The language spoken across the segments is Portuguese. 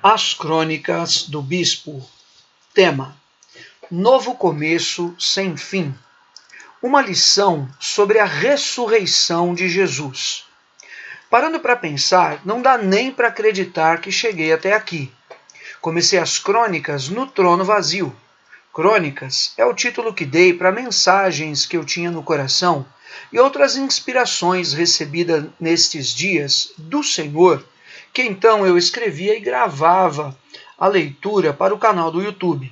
As Crônicas do Bispo. Tema: Novo começo sem fim. Uma lição sobre a ressurreição de Jesus. Parando para pensar, não dá nem para acreditar que cheguei até aqui. Comecei as crônicas no trono vazio. Crônicas é o título que dei para mensagens que eu tinha no coração e outras inspirações recebidas nestes dias do Senhor, que então eu escrevia e gravava a leitura para o canal do YouTube.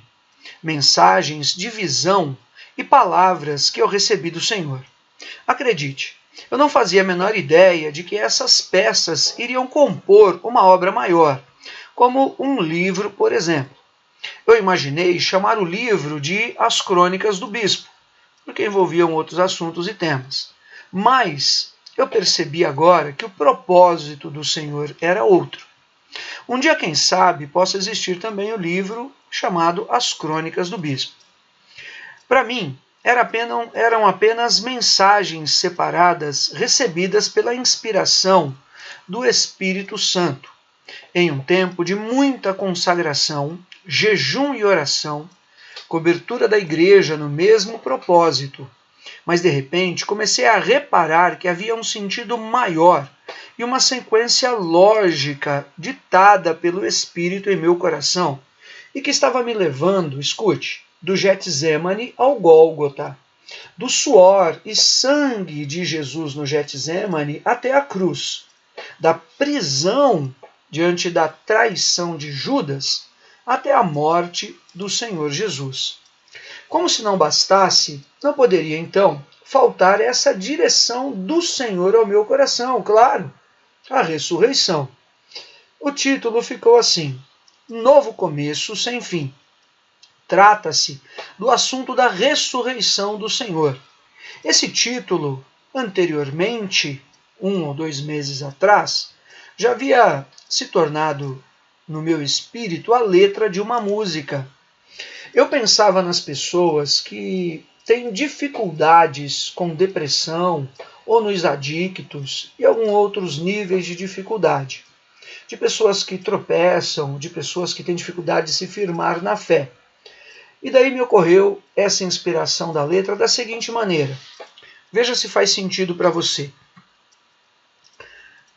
Mensagens de visão e palavras que eu recebi do Senhor. Acredite, eu não fazia a menor ideia de que essas peças iriam compor uma obra maior, como um livro, por exemplo. Eu imaginei chamar o livro de As Crônicas do Bispo, porque envolviam outros assuntos e temas. Mas eu percebi agora que o propósito do Senhor era outro. Um dia, quem sabe, possa existir também o livro chamado As Crônicas do Bispo. Para mim, eram apenas mensagens separadas recebidas pela inspiração do Espírito Santo, em um tempo de muita consagração, jejum e oração, cobertura da igreja no mesmo propósito. Mas de repente comecei a reparar que havia um sentido maior e uma sequência lógica ditada pelo Espírito em meu coração e que estava me levando, escute, do Getsemane ao Gólgota, do suor e sangue de Jesus no Getsemane até a cruz, da prisão diante da traição de Judas até a morte do Senhor Jesus. Como se não bastasse, não poderia então faltar essa direção do Senhor ao meu coração, claro, a ressurreição. O título ficou assim: Novo começo sem fim. Trata-se do assunto da ressurreição do Senhor. Esse título, anteriormente, 1 ou 2 meses atrás, já havia se tornado no meu espírito a letra de uma música. Eu pensava nas pessoas que têm dificuldades com depressão ou nos adictos e alguns outros níveis de dificuldade. De pessoas que tropeçam, de pessoas que têm dificuldade de se firmar na fé. E daí me ocorreu essa inspiração da letra da seguinte maneira. Veja se faz sentido para você.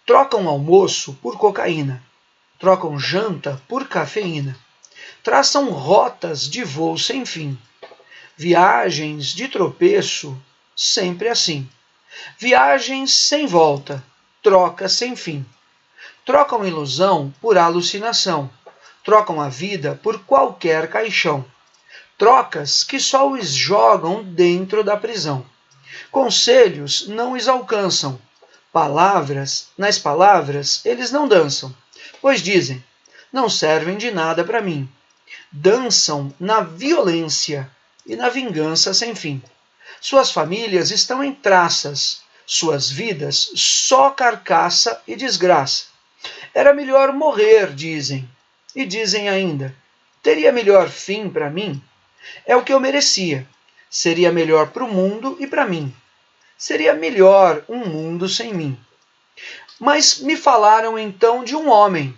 Trocam almoço por cocaína. Trocam janta por cafeína. Traçam rotas de voo sem fim. Viagens de tropeço, sempre assim. Viagens sem volta, troca sem fim. Trocam ilusão por alucinação. Trocam a vida por qualquer caixão. Trocas que só os jogam dentro da prisão. Conselhos não os alcançam. Nas palavras eles não dançam, pois dizem, não servem de nada para mim. Dançam na violência e na vingança sem fim. Suas famílias estão em traças, suas vidas só carcaça e desgraça. Era melhor morrer, dizem, e dizem ainda, teria melhor fim para mim? É o que eu merecia. Seria melhor para o mundo e para mim. Seria melhor um mundo sem mim. Mas me falaram então de um homem.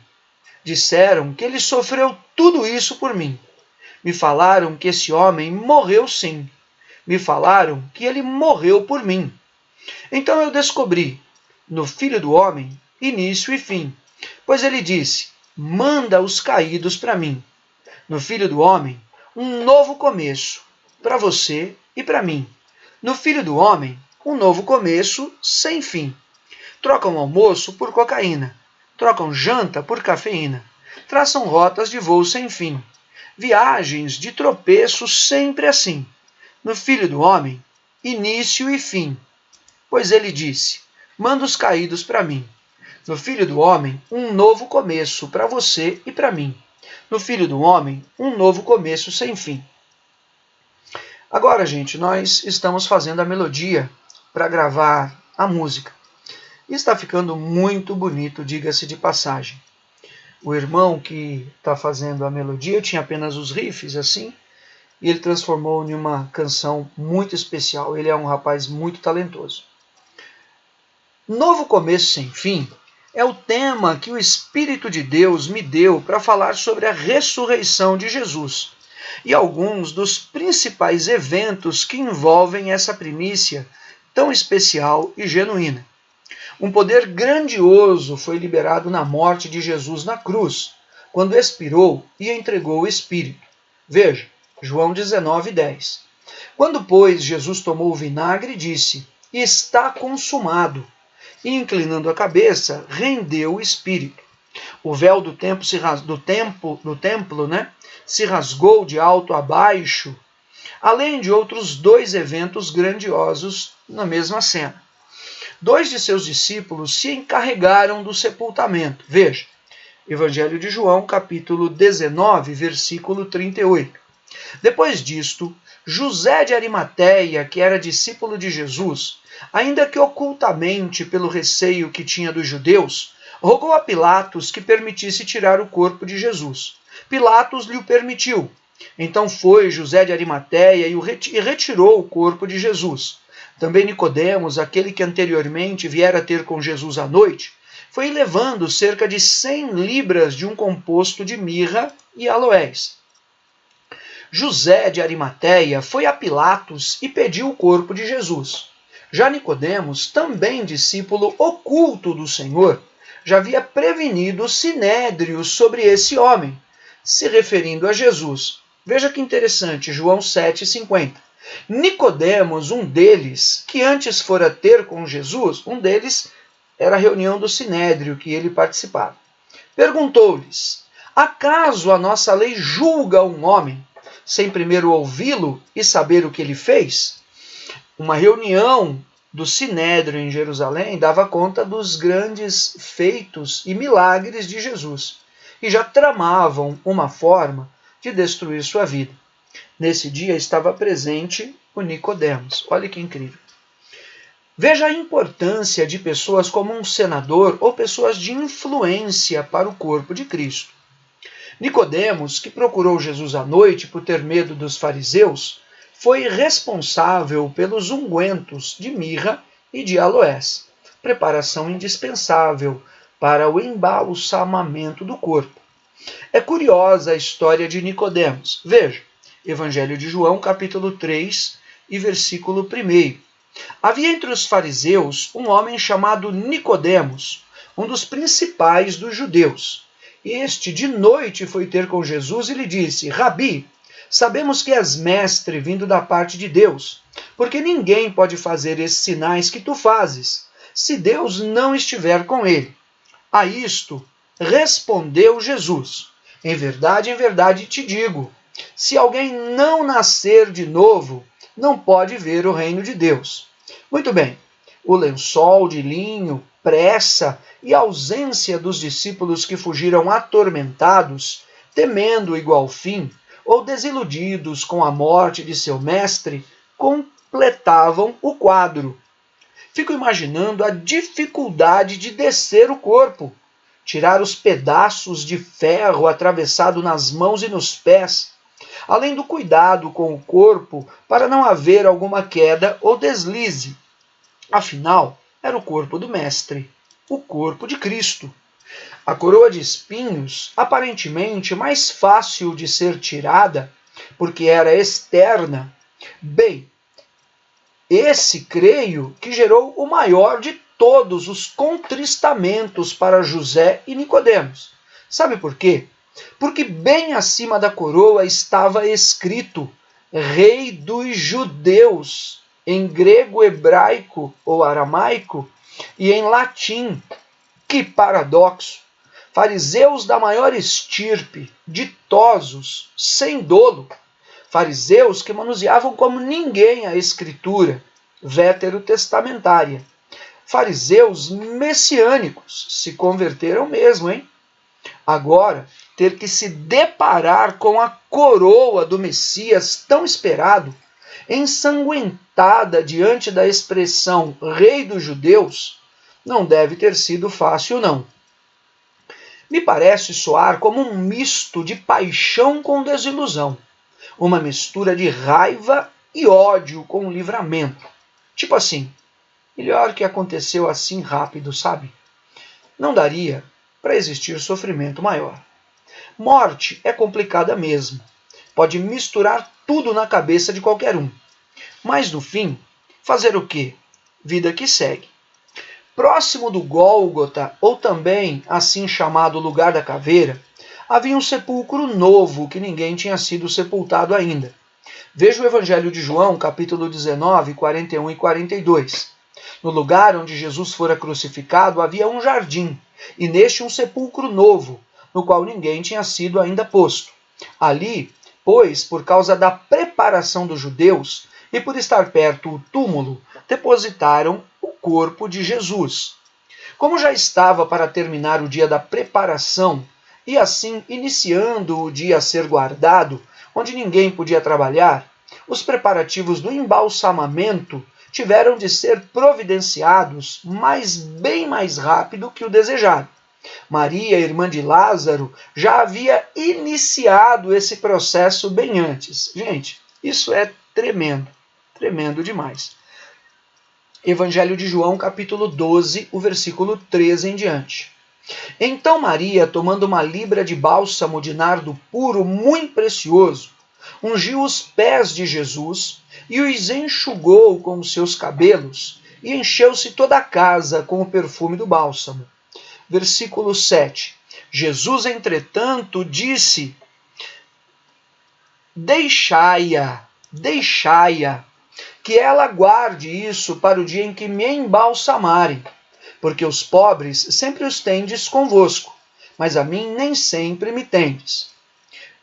Disseram que ele sofreu tudo isso por mim. Me falaram que esse homem morreu sim. Me falaram que ele morreu por mim. Então eu descobri, no Filho do Homem, início e fim. Pois ele disse, manda os caídos para mim. No Filho do Homem, um novo começo, para você e para mim. No Filho do Homem, um novo começo sem fim. Trocam almoço por cocaína. Trocam janta por cafeína. Traçam rotas de voo sem fim. Viagens de tropeço sempre assim. No Filho do Homem, início e fim. Pois ele disse, manda os caídos para mim. No Filho do Homem, um novo começo para você e para mim. No Filho do Homem, um novo começo sem fim. Agora, gente, nós estamos fazendo a melodia para gravar a música. E está ficando muito bonito, diga-se de passagem. O irmão que está fazendo a melodia tinha apenas os riffs, assim, e ele transformou em uma canção muito especial. Ele é um rapaz muito talentoso. Novo começo sem fim é o tema que o Espírito de Deus me deu para falar sobre a ressurreição de Jesus e alguns dos principais eventos que envolvem essa primícia tão especial e genuína. Um poder grandioso foi liberado na morte de Jesus na cruz, quando expirou e entregou o Espírito. Veja, João 19:10. Quando, pois, Jesus tomou o vinagre, disse: está consumado. E, inclinando a cabeça, rendeu o Espírito. O véu do templo se rasgou de alto a baixo, além de outros dois eventos grandiosos na mesma cena. 2 de seus discípulos se encarregaram do sepultamento. Veja, Evangelho de João, capítulo 19, versículo 38. Depois disto, José de Arimateia, que era discípulo de Jesus, ainda que ocultamente pelo receio que tinha dos judeus, rogou a Pilatos que permitisse tirar o corpo de Jesus. Pilatos lhe o permitiu. Então foi José de Arimateia e retirou o corpo de Jesus. Também Nicodemos, aquele que anteriormente viera ter com Jesus à noite, foi levando cerca de 100 libras de um composto de mirra e aloés. José de Arimateia foi a Pilatos e pediu o corpo de Jesus. Já Nicodemos, também discípulo oculto do Senhor, já havia prevenido o sinédrio sobre esse homem, se referindo a Jesus. Veja que interessante, João 7,50. Nicodemos, um deles, que antes fora ter com Jesus, um deles era a reunião do sinédrio que ele participava. Perguntou-lhes: acaso a nossa lei julga um homem sem primeiro ouvi-lo e saber o que ele fez? Uma reunião do Sinédrio em Jerusalém dava conta dos grandes feitos e milagres de Jesus e já tramavam uma forma de destruir sua vida. Nesse dia estava presente o Nicodemos. Olha que incrível. Veja a importância de pessoas como um senador ou pessoas de influência para o corpo de Cristo. Nicodemos, que procurou Jesus à noite por ter medo dos fariseus, foi responsável pelos ungüentos de mirra e de aloés, preparação indispensável para o embalsamamento do corpo. É curiosa a história de Nicodemos. Veja, Evangelho de João, capítulo 3 e versículo 1. Havia entre os fariseus um homem chamado Nicodemos, um dos principais dos judeus. Este de noite foi ter com Jesus e lhe disse: Rabi, sabemos que és mestre vindo da parte de Deus, porque ninguém pode fazer esses sinais que tu fazes, se Deus não estiver com ele. A isto respondeu Jesus: em verdade te digo, se alguém não nascer de novo, não pode ver o reino de Deus. Muito bem, o lençol de linho, pressa e ausência dos discípulos que fugiram atormentados, temendo igual fim, ou desiludidos com a morte de seu mestre, completavam o quadro. Fico imaginando a dificuldade de descer o corpo, tirar os pedaços de ferro atravessado nas mãos e nos pés, além do cuidado com o corpo para não haver alguma queda ou deslize. Afinal, era o corpo do Mestre, o corpo de Cristo. A coroa de espinhos, aparentemente mais fácil de ser tirada, porque era externa. Bem, esse creio que gerou o maior de todos os contristamentos para José e Nicodemos. Sabe por quê? Porque bem acima da coroa estava escrito Rei dos Judeus, em grego, hebraico ou aramaico e em latim. Que paradoxo! Fariseus da maior estirpe, ditosos, sem dolo. Fariseus que manuseavam como ninguém a escritura veterotestamentária. Fariseus messiânicos se converteram mesmo, hein? Agora, ter que se deparar com a coroa do Messias tão esperado, ensanguentada diante da expressão Rei dos Judeus, não deve ter sido fácil, não. Me parece soar como um misto de paixão com desilusão, uma mistura de raiva e ódio com livramento. Tipo assim, melhor que aconteceu assim rápido, sabe? não daria para existir sofrimento maior. Morte é complicada mesmo. Pode misturar tudo na cabeça de qualquer um. Mas no fim, fazer o quê? Vida que segue. Próximo do Gólgota, ou também assim chamado lugar da caveira, havia um sepulcro novo que ninguém tinha sido sepultado ainda. Veja o Evangelho de João, capítulo 19, 41 e 42. No lugar onde Jesus fora crucificado havia um jardim, e neste um sepulcro novo, no qual ninguém tinha sido ainda posto. Ali, pois, por causa da preparação dos judeus, e por estar perto o túmulo, depositaram o corpo de Jesus. Como já estava para terminar o dia da preparação, e assim iniciando o dia a ser guardado, onde ninguém podia trabalhar, os preparativos do embalsamamento tiveram de ser providenciados bem mais rápido que o desejado. Maria, irmã de Lázaro, já havia iniciado esse processo bem antes. Gente, isso é tremendo, tremendo demais. Evangelho de João, capítulo 12, o versículo 13 em diante. Então Maria, tomando uma libra de bálsamo de nardo puro, muito precioso, ungiu os pés de Jesus e os enxugou com os seus cabelos, e encheu-se toda a casa com o perfume do bálsamo. Versículo 7. Jesus, entretanto, disse: Deixai-a, que ela guarde isso para o dia em que me embalsamarem, porque os pobres sempre os tendes convosco, mas a mim nem sempre me tendes.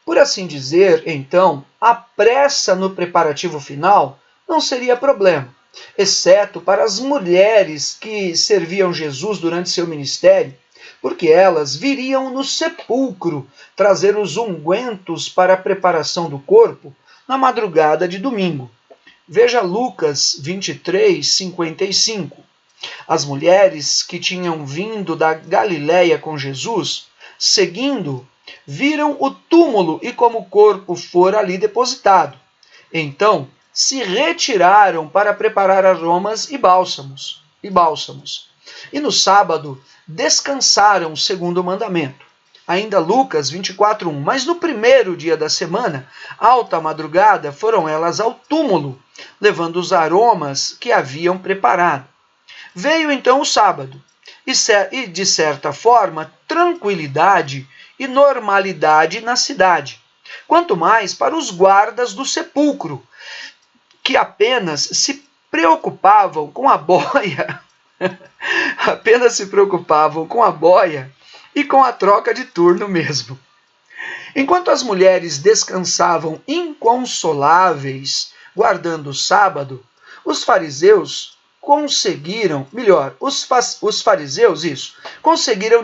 Por assim dizer, então, a pressa no preparativo final não seria problema, exceto para as mulheres que serviam Jesus durante seu ministério, porque elas viriam no sepulcro trazer os ungüentos para a preparação do corpo na madrugada de domingo. Veja Lucas 23, 55. As mulheres que tinham vindo da Galiléia com Jesus, seguindo, viram o túmulo e como o corpo fora ali depositado. Então se retiraram para preparar aromas e bálsamos. E no sábado descansaram segundo o mandamento. Ainda Lucas 24:1. Mas no primeiro dia da semana, alta madrugada, foram elas ao túmulo, levando os aromas que haviam preparado. Veio então o sábado, e de certa forma, tranquilidade e normalidade na cidade. Quanto mais para os guardas do sepulcro, que apenas se preocupavam com a boia, e com a troca de turno mesmo. Enquanto as mulheres descansavam inconsoláveis, guardando o sábado, os fariseus conseguiram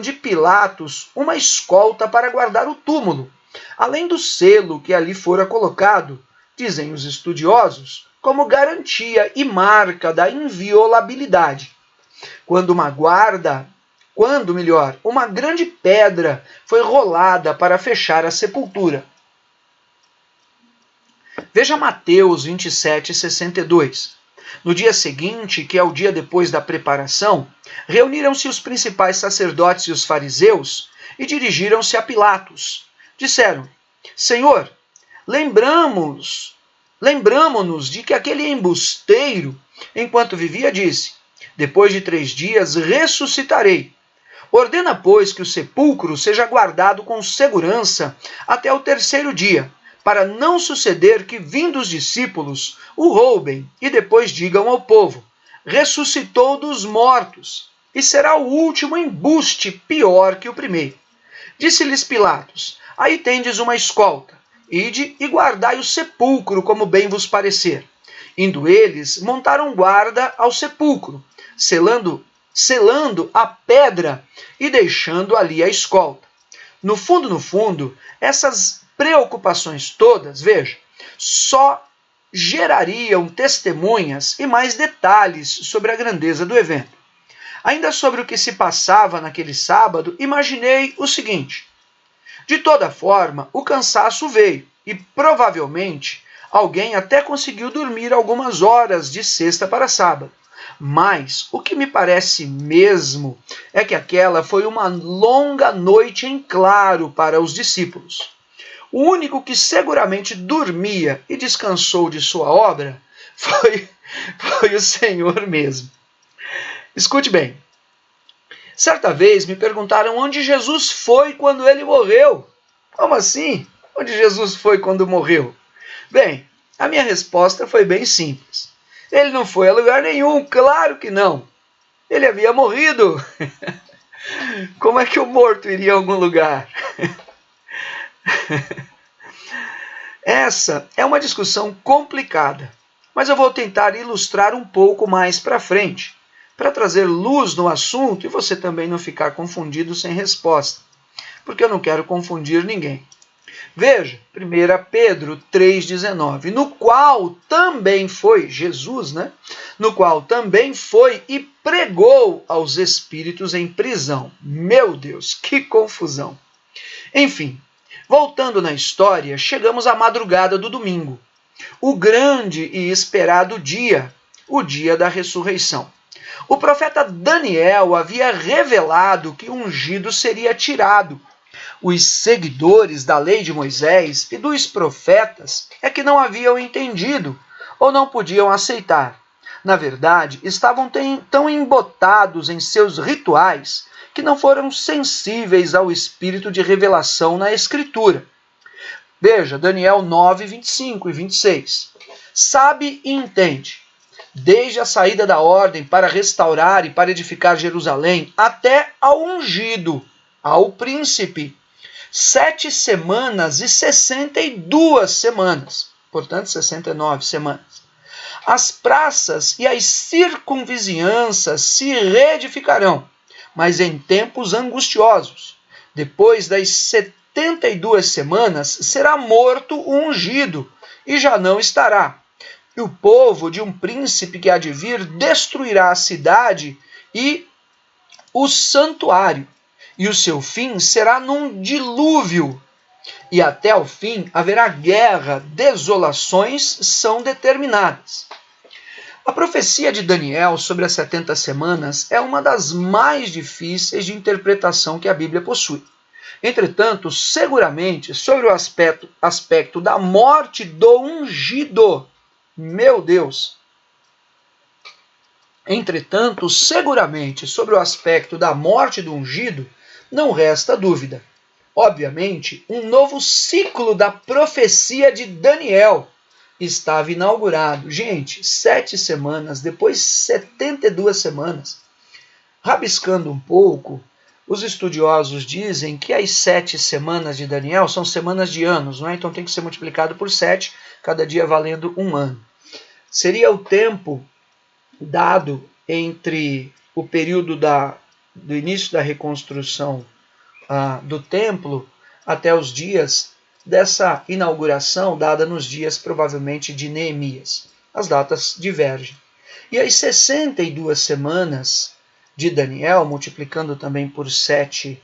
de Pilatos uma escolta para guardar o túmulo, além do selo que ali fora colocado, dizem os estudiosos, como garantia e marca da inviolabilidade. Quando uma grande pedra foi rolada para fechar a sepultura. Veja Mateus 27, 62. No dia seguinte, que é o dia depois da preparação, reuniram-se os principais sacerdotes e os fariseus e dirigiram-se a Pilatos. Disseram: Senhor, lembramo-nos de que aquele embusteiro, enquanto vivia, disse: depois de 3 dias ressuscitarei. Ordena, pois, que o sepulcro seja guardado com segurança até o 3º dia, para não suceder que, vindo os discípulos, o roubem e depois digam ao povo: ressuscitou dos mortos, e será o último embuste pior que o primeiro. Disse-lhes Pilatos: aí tendes uma escolta, ide e guardai o sepulcro como bem vos parecer. Indo eles, montaram guarda ao sepulcro, selando a pedra e deixando ali a escolta. No fundo, essas preocupações todas, veja, só gerariam testemunhas e mais detalhes sobre a grandeza do evento. Ainda sobre o que se passava naquele sábado, imaginei o seguinte: de toda forma, o cansaço veio e provavelmente alguém até conseguiu dormir algumas horas de sexta para sábado. Mas o que me parece mesmo é que aquela foi uma longa noite em claro para os discípulos. O único que seguramente dormia e descansou de sua obra foi o Senhor mesmo. Escute bem. Certa vez me perguntaram onde Jesus foi quando ele morreu. Como assim? Onde Jesus foi quando morreu? Bem, a minha resposta foi bem simples. Ele não foi a lugar nenhum, claro que não. Ele havia morrido. Como é que o morto iria a algum lugar? Essa é uma discussão complicada, mas eu vou tentar ilustrar um pouco mais para frente, para trazer luz no assunto e você também não ficar confundido sem resposta, porque eu não quero confundir ninguém. Veja, 1 Pedro 3,19, no qual também foi, Jesus, né? No qual também foi e pregou aos espíritos em prisão. Meu Deus, que confusão! Enfim, voltando na história, chegamos à madrugada do domingo, o grande e esperado dia, o dia da ressurreição. O profeta Daniel havia revelado que o ungido seria tirado. Os seguidores da lei de Moisés e dos profetas é que não haviam entendido ou não podiam aceitar. Na verdade, estavam tão embotados em seus rituais que não foram sensíveis ao espírito de revelação na Escritura. Veja, Daniel 9, 25 e 26. Sabe e entende, desde a saída da ordem para restaurar e para edificar Jerusalém, até ao ungido, ao príncipe, 7 semanas e 62 semanas, portanto 69 semanas. As praças e as circunvizinhanças se reedificarão, mas em tempos angustiosos. Depois das 72 semanas será morto o ungido, e já não estará. E o povo de um príncipe que há de vir destruirá a cidade e o santuário. E o seu fim será num dilúvio. E até o fim haverá guerra, desolações são determinadas. A profecia de Daniel sobre as 70 semanas é uma das mais difíceis de interpretação que a Bíblia possui. Entretanto, seguramente, sobre o aspecto da morte do ungido, meu Deus! Entretanto, seguramente, sobre o aspecto da morte do ungido, não resta dúvida. Obviamente, um novo ciclo da profecia de Daniel estava inaugurado. Gente, 7 semanas, depois 72 semanas. Rabiscando um pouco, os estudiosos dizem que as 7 semanas de Daniel são semanas de anos, não é? Então tem que ser multiplicado por 7, cada dia valendo um ano. Seria o tempo dado entre o período do início da reconstrução do templo até os dias dessa inauguração, dada nos dias provavelmente de Neemias. As datas divergem. E as 62 semanas de Daniel, multiplicando também por 7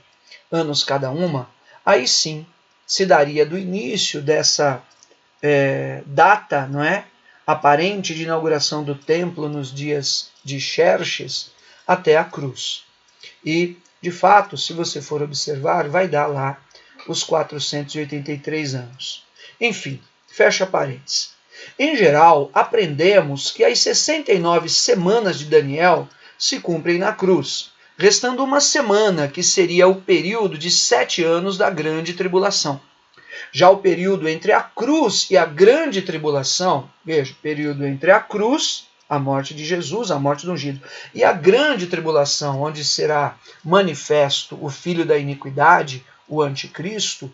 anos cada uma, aí sim se daria do início dessa data, não é? Aparente de inauguração do templo nos dias de Xerxes até a cruz. E, de fato, se você for observar, vai dar lá os 483 anos. Enfim, fecha parênteses. Em geral, aprendemos que as 69 semanas de Daniel se cumprem na cruz, restando uma semana, que seria o período de 7 anos da grande tribulação. Já o período entre a cruz e a grande tribulação, veja, período entre a cruz, a morte de Jesus, a morte do ungido, e a grande tribulação, onde será manifesto o filho da iniquidade, o anticristo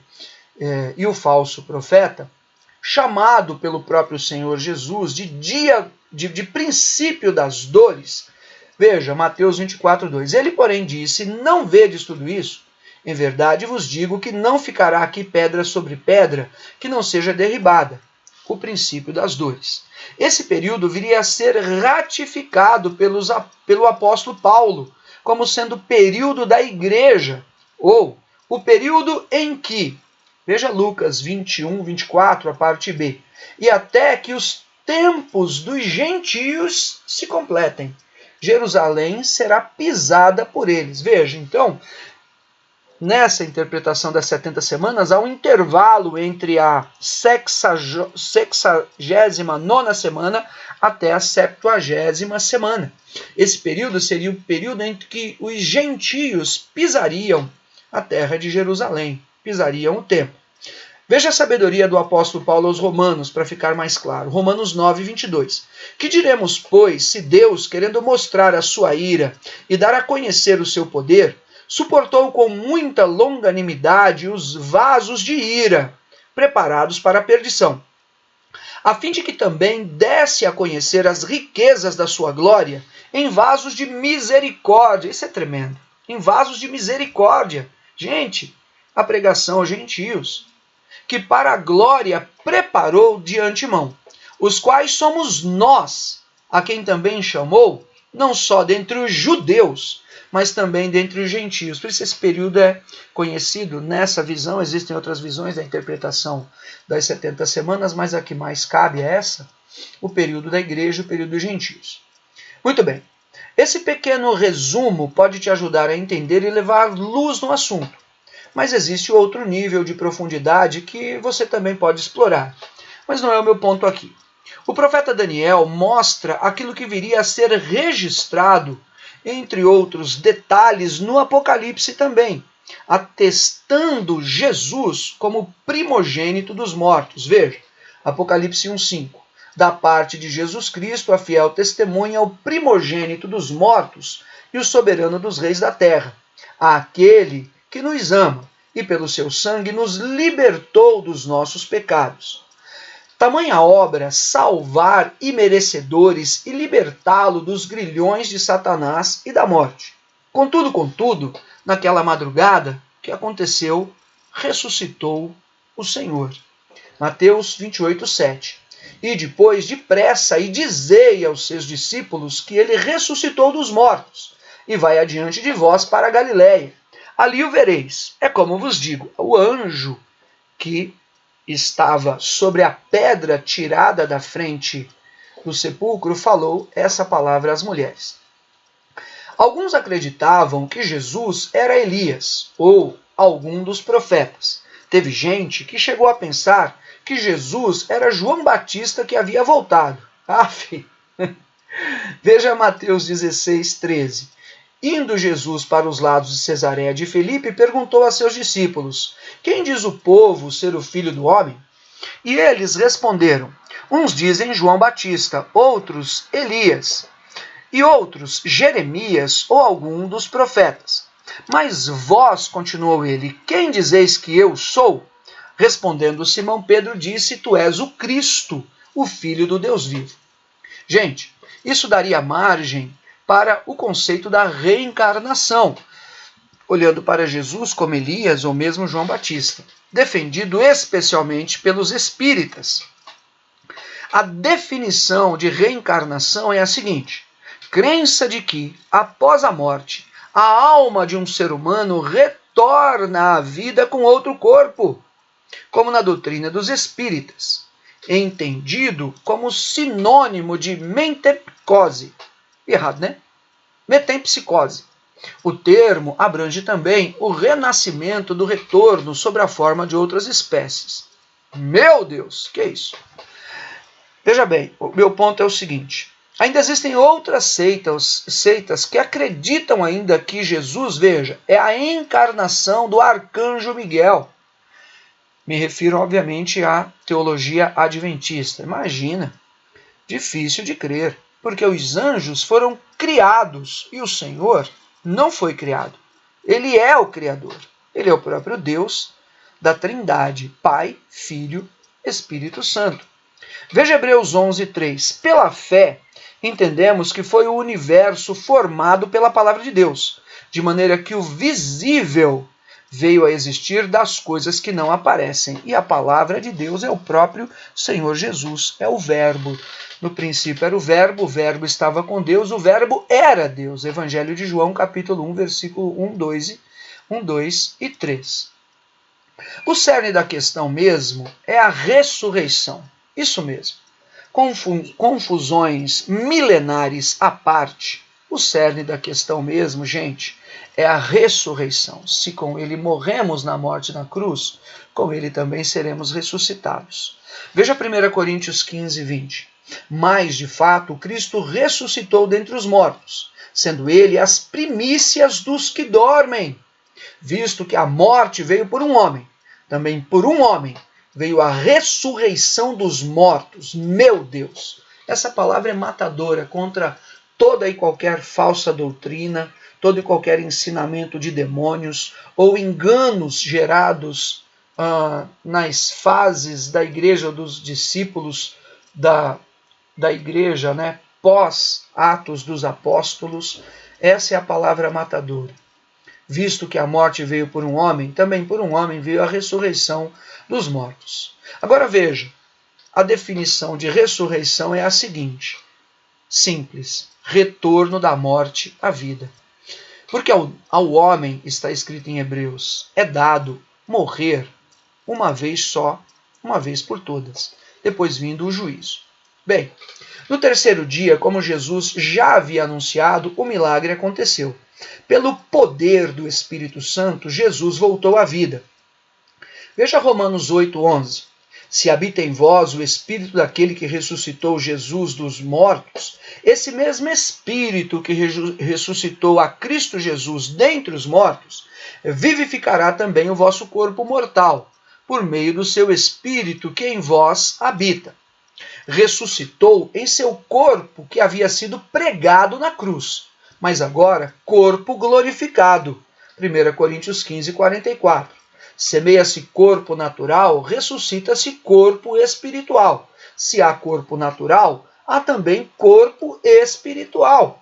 e o falso profeta, chamado pelo próprio Senhor Jesus de princípio das dores. Veja, Mateus 24, 2. Ele, porém, disse, não vedes tudo isso? Em verdade vos digo que não ficará aqui pedra sobre pedra que não seja derribada. O princípio das dores. Esse período viria a ser ratificado pelo apóstolo Paulo como sendo o período da igreja, ou o período em que, veja Lucas 21, 24, a parte B, e até que os tempos dos gentios se completem. Jerusalém será pisada por eles. Veja, então, nessa interpretação das 70 semanas, há um intervalo entre a 69ª semana até a 70ª semana. Esse período seria o período em que os gentios pisariam a terra de Jerusalém, pisariam o templo. Veja a sabedoria do apóstolo Paulo aos Romanos, para ficar mais claro. Romanos 9, 22. Que diremos, pois, se Deus, querendo mostrar a sua ira e dar a conhecer o seu poder, suportou com muita longanimidade os vasos de ira, preparados para a perdição, a fim de que também desse a conhecer as riquezas da sua glória em vasos de misericórdia. Isso é tremendo. Em vasos de misericórdia. Gente, a pregação aos gentios, que para a glória preparou de antemão, os quais somos nós, a quem também chamou, não só dentre os judeus, mas também dentre os gentios. Por isso esse período é conhecido nessa visão. Existem outras visões da interpretação das 70 semanas, mas a que mais cabe é essa, o período da igreja, o período dos gentios. Muito bem. Esse pequeno resumo pode te ajudar a entender e levar luz no assunto. Mas existe outro nível de profundidade que você também pode explorar. Mas não é o meu ponto aqui. O profeta Daniel mostra aquilo que viria a ser registrado, entre outros detalhes, no Apocalipse também, atestando Jesus como primogênito dos mortos. Veja, Apocalipse 1:5. Da parte de Jesus Cristo, a fiel testemunha, o primogênito dos mortos e o soberano dos reis da terra, aquele que nos ama e pelo seu sangue nos libertou dos nossos pecados. Tamanha obra, salvar imerecedores e libertá-lo dos grilhões de Satanás e da morte. Contudo, naquela madrugada, que aconteceu? Ressuscitou o Senhor. Mateus 28:7. E depois, depressa, e dizei aos seus discípulos que ele ressuscitou dos mortos, e vai adiante de vós para a Galiléia. Ali o vereis. É como vos digo, o anjo que estava sobre a pedra tirada da frente do sepulcro falou essa palavra às mulheres. Alguns acreditavam que Jesus era Elias ou algum dos profetas. Teve gente que chegou a pensar que Jesus era João Batista que havia voltado. Veja Mateus 16:13. Indo Jesus para os lados de Cesareia de Filipe, perguntou a seus discípulos: quem diz o povo ser o Filho do Homem? E eles responderam: uns dizem João Batista, outros Elias, e outros Jeremias ou algum dos profetas. Mas vós, continuou ele, quem dizeis que eu sou? Respondendo Simão Pedro, disse: tu és o Cristo, o Filho do Deus vivo. Gente, isso daria margem para o conceito da reencarnação, olhando para Jesus como Elias ou mesmo João Batista, defendido especialmente pelos espíritas. A definição de reencarnação é a seguinte: crença de que, após a morte, a alma de um ser humano retorna à vida com outro corpo, como na doutrina dos espíritas, entendido como sinônimo de metempsicose. Errado, né? Metempsicose. O termo abrange também o renascimento do retorno sob a forma de outras espécies. Meu Deus, que é isso? Veja bem, o meu ponto é o seguinte. Ainda existem outras seitas que acreditam ainda que Jesus, veja, é a encarnação do arcanjo Miguel. Me refiro, obviamente, à teologia adventista. Imagina, difícil de crer, porque os anjos foram criados e o Senhor não foi criado. Ele é o Criador. Ele é o próprio Deus da Trindade, Pai, Filho, Espírito Santo. Veja Hebreus 11:3. Pela fé, entendemos que foi o universo formado pela palavra de Deus, de maneira que o visível veio a existir das coisas que não aparecem. E a palavra de Deus é o próprio Senhor Jesus, é o Verbo. No princípio era o Verbo estava com Deus, o Verbo era Deus. Evangelho de João, capítulo 1, versículo 1, 2 e 3. O cerne da questão mesmo é a ressurreição. Isso mesmo. Confusões milenares à parte, O cerne da questão mesmo, gente, é a ressurreição. Se com ele morremos na morte na cruz, com ele também seremos ressuscitados. Veja 1 Coríntios 15, 20. Mas, de fato, Cristo ressuscitou dentre os mortos, sendo ele as primícias dos que dormem. Visto que a morte veio por um homem, também por um homem veio a ressurreição dos mortos. Meu Deus! Essa palavra é matadora contra toda e qualquer falsa doutrina, todo e qualquer ensinamento de demônios ou enganos gerados nas fases da igreja dos discípulos da igreja, né, pós Atos dos Apóstolos. Essa é a palavra matadora. Visto que a morte veio por um homem, também por um homem veio a ressurreição dos mortos. Agora veja, a definição de ressurreição é a seguinte, simples, retorno da morte à vida. Porque ao homem, está escrito em Hebreus, é dado morrer uma vez só, uma vez por todas, depois vindo o juízo. Bem, no terceiro dia, como Jesus já havia anunciado, o milagre aconteceu. Pelo poder do Espírito Santo, Jesus voltou à vida. Veja Romanos 8:11. Se habita em vós o Espírito daquele que ressuscitou Jesus dos mortos, esse mesmo Espírito que ressuscitou a Cristo Jesus dentre os mortos, vivificará também o vosso corpo mortal, por meio do seu Espírito que em vós habita. Ressuscitou em seu corpo que havia sido pregado na cruz, mas agora corpo glorificado. 1 Coríntios 15, 44. Semeia-se corpo natural, ressuscita-se corpo espiritual. Se há corpo natural, há também corpo espiritual.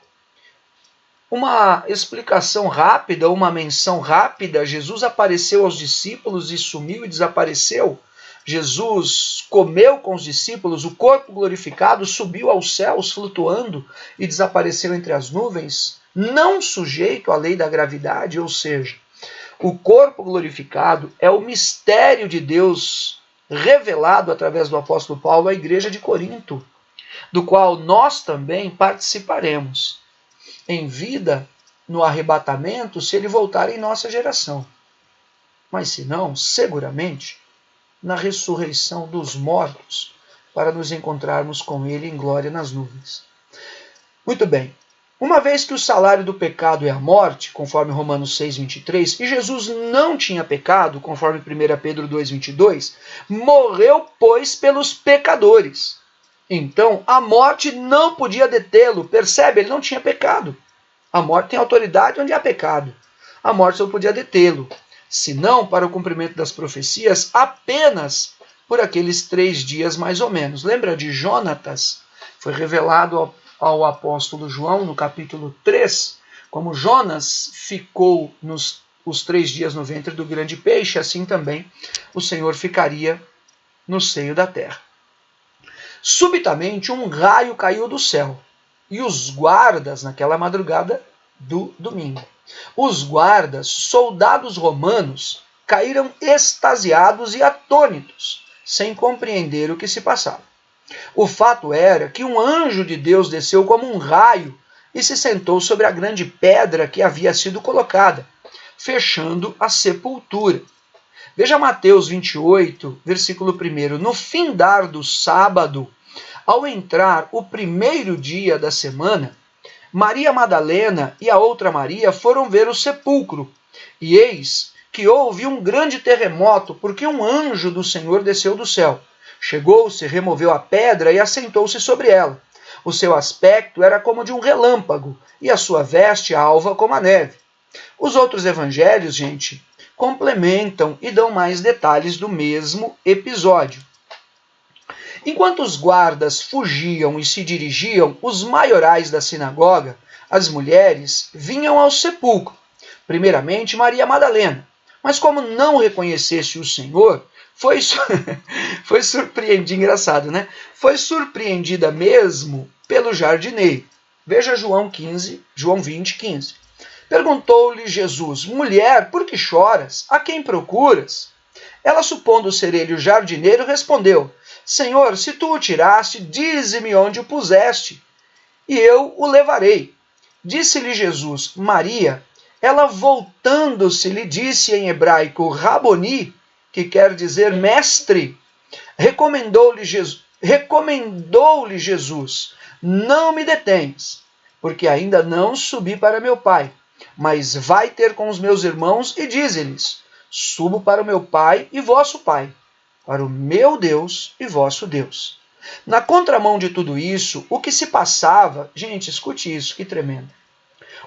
Uma explicação rápida, uma menção rápida, Jesus apareceu aos discípulos e sumiu e desapareceu. Jesus comeu com os discípulos, o corpo glorificado subiu aos céus flutuando e desapareceu entre as nuvens, não sujeito à lei da gravidade, ou seja, o corpo glorificado é o mistério de Deus revelado através do apóstolo Paulo à igreja de Corinto, do qual nós também participaremos em vida no arrebatamento se ele voltar em nossa geração. Mas se não, seguramente, na ressurreição dos mortos, para nos encontrarmos com ele em glória nas nuvens. Muito bem. Uma vez que o salário do pecado é a morte, conforme Romanos 6:23, e Jesus não tinha pecado, conforme 1 Pedro 2:22, morreu, pois, pelos pecadores. Então, a morte não podia detê-lo. Percebe? Ele não tinha pecado. A morte tem autoridade onde há pecado. A morte não podia detê-lo. Senão, para o cumprimento das profecias, apenas por aqueles 3 dias mais ou menos. Lembra de Jonatas? Foi revelado ao apóstolo João, no capítulo 3, como Jonas ficou os 3 dias no ventre do grande peixe, assim também o Senhor ficaria no seio da terra. Subitamente um raio caiu do céu, e os guardas, naquela madrugada do domingo, os guardas, soldados romanos, caíram extasiados e atônitos, sem compreender o que se passava. O fato era que um anjo de Deus desceu como um raio e se sentou sobre a grande pedra que havia sido colocada, fechando a sepultura. Veja Mateus 28, versículo 1. No findar do sábado, ao entrar o primeiro dia da semana, Maria Madalena e a outra Maria foram ver o sepulcro. E eis que houve um grande terremoto, porque um anjo do Senhor desceu do céu. Chegou-se, removeu a pedra e assentou-se sobre ela. O seu aspecto era como de um relâmpago, e a sua veste alva como a neve. Os outros evangelhos, gente, complementam e dão mais detalhes do mesmo episódio. Enquanto os guardas fugiam e se dirigiam, os maiorais da sinagoga, as mulheres, vinham ao sepulcro. Primeiramente Maria Madalena, mas como não reconhecesse o Senhor, foi surpreendida, engraçado, né? Foi surpreendida mesmo pelo jardineiro. Veja João 20, 15. Perguntou-lhe Jesus: mulher, por que choras? A quem procuras? Ela, supondo ser ele o jardineiro, respondeu: Senhor, se tu o tiraste, dize-me onde o puseste, e eu o levarei. Disse-lhe Jesus, Maria. Ela, voltando-se, lhe disse em hebraico, Raboni, que quer dizer mestre. Recomendou-lhe Jesus, não me detens, porque ainda não subi para meu Pai, mas vai ter com os meus irmãos e dize-lhes, subo para o meu Pai e vosso Pai, para o meu Deus e vosso Deus. Na contramão de tudo isso, o que se passava, gente, escute isso, que tremendo.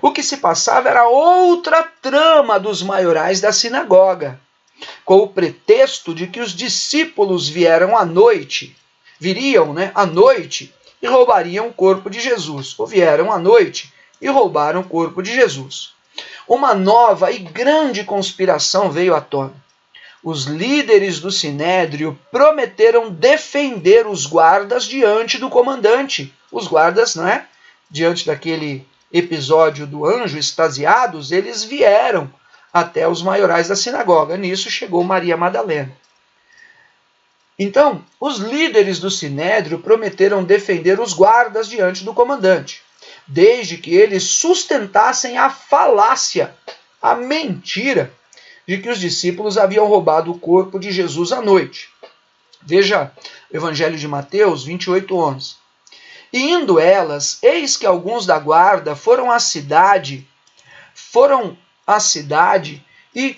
O que se passava era outra trama dos maiorais da sinagoga, com o pretexto de que os discípulos viriam à noite, e roubariam o corpo de Jesus, ou vieram à noite e roubaram o corpo de Jesus. Uma nova e grande conspiração veio à tona. Os líderes do Sinédrio prometeram defender os guardas diante do comandante. Os guardas, diante daquele episódio do anjo, extasiados, eles vieram até os maiorais da sinagoga. Nisso chegou Maria Madalena. Então, os líderes do Sinédrio prometeram defender os guardas diante do comandante, desde que eles sustentassem a falácia, a mentira, de que os discípulos haviam roubado o corpo de Jesus à noite. Veja o Evangelho de Mateus 28:11. E indo elas, eis que alguns da guarda foram à cidade e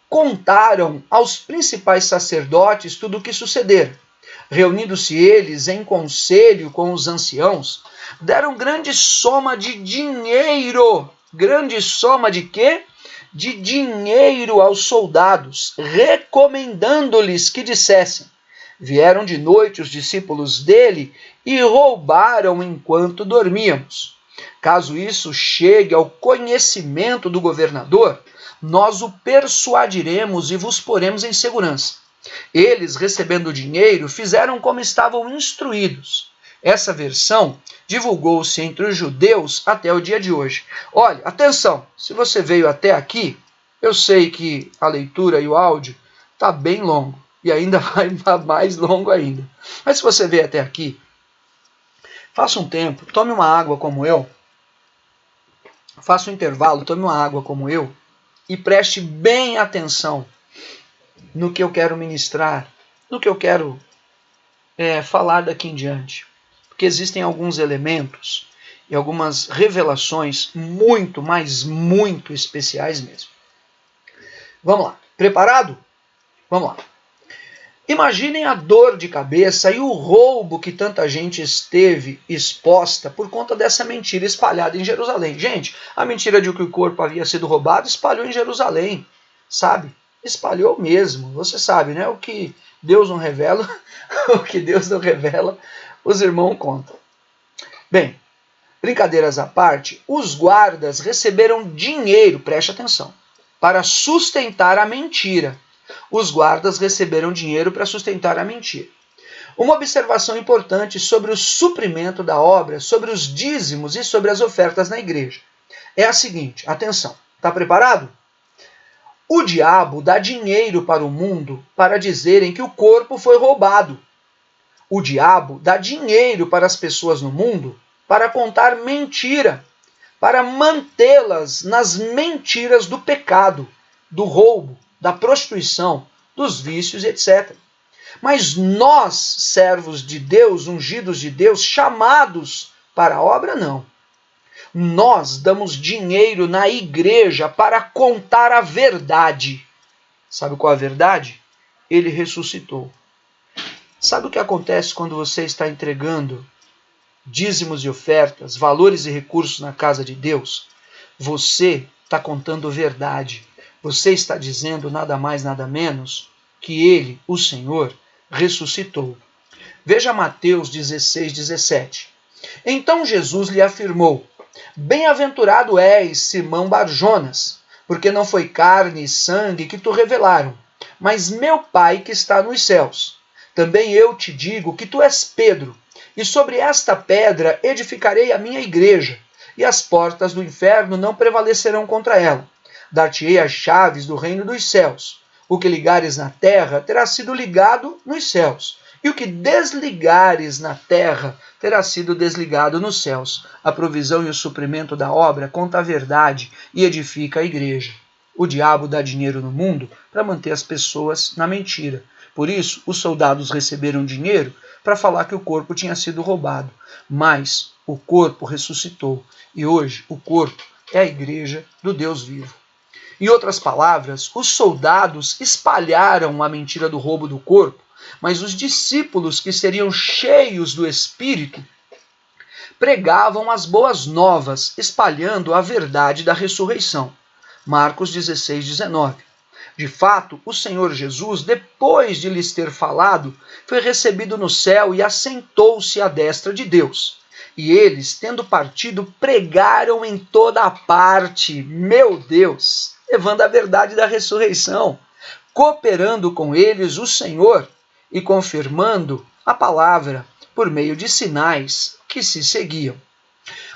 contaram aos principais sacerdotes tudo o que sucedera. Reunindo-se eles em conselho com os anciãos, deram grande soma de dinheiro. Grande soma de quê? De dinheiro aos soldados, recomendando-lhes que dissessem: vieram de noite os discípulos dele e roubaram enquanto dormíamos. Caso isso chegue ao conhecimento do governador, nós o persuadiremos e vos poremos em segurança. Eles, recebendo o dinheiro, fizeram como estavam instruídos. Essa versão divulgou-se entre os judeus até o dia de hoje. Olha, atenção, se você veio até aqui, eu sei que a leitura e o áudio está bem longo, e ainda vai mais longo ainda. Mas se você veio até aqui, faça um tempo, tome uma água como eu, faça um intervalo, tome uma água como eu, e preste bem atenção no que eu quero ministrar, no que eu quero falar daqui em diante. Porque existem alguns elementos e algumas revelações muito, mas muito especiais mesmo. Vamos lá. Preparado? Vamos lá. Imaginem a dor de cabeça e o roubo que tanta gente esteve exposta por conta dessa mentira espalhada em Jerusalém. Gente, a mentira de que o corpo havia sido roubado espalhou em Jerusalém, sabe? Espalhou mesmo. Você sabe, né? O que Deus não revela, o que Deus não revela, os irmãos contam. Bem, brincadeiras à parte, os guardas receberam dinheiro, preste atenção, para sustentar a mentira. Os guardas receberam dinheiro para sustentar a mentira. Uma observação importante sobre o suprimento da obra, sobre os dízimos e sobre as ofertas na igreja é a seguinte, atenção, está preparado? O diabo dá dinheiro para o mundo para dizerem que o corpo foi roubado. O diabo dá dinheiro para as pessoas no mundo para contar mentira, para mantê-las nas mentiras do pecado, do roubo, da prostituição, dos vícios, etc. Mas nós, servos de Deus, ungidos de Deus, chamados para a obra, não. Nós damos dinheiro na igreja para contar a verdade. Sabe qual é a verdade? Ele ressuscitou. Sabe o que acontece quando você está entregando dízimos e ofertas, valores e recursos na casa de Deus? Você está contando verdade. Você está dizendo nada mais, nada menos que Ele, o Senhor, ressuscitou. Veja Mateus 16:17. Então Jesus lhe afirmou: bem-aventurado és, Simão Barjonas, porque não foi carne e sangue que te revelaram, mas meu Pai que está nos céus. Também eu te digo que tu és Pedro, e sobre esta pedra edificarei a minha igreja, e as portas do inferno não prevalecerão contra ela. Dar-te-ei as chaves do reino dos céus. O que ligares na terra terá sido ligado nos céus, E o que desligares na terra terá sido desligado nos céus. A provisão e o suprimento da obra conta a verdade e edifica a igreja. O diabo dá dinheiro no mundo para manter as pessoas na mentira. Por isso, os soldados receberam dinheiro para falar que o corpo tinha sido roubado. Mas o corpo ressuscitou. E hoje o corpo é a igreja do Deus vivo. Em outras palavras, os soldados espalharam a mentira do roubo do corpo, mas os discípulos que seriam cheios do Espírito pregavam as boas novas, espalhando a verdade da ressurreição. Marcos 16, 19. De fato, o Senhor Jesus, depois de lhes ter falado, foi recebido no céu e assentou-se à destra de Deus. E eles, tendo partido, pregaram em toda a parte, meu Deus, levando a verdade da ressurreição, cooperando com eles o Senhor e confirmando a palavra por meio de sinais que se seguiam.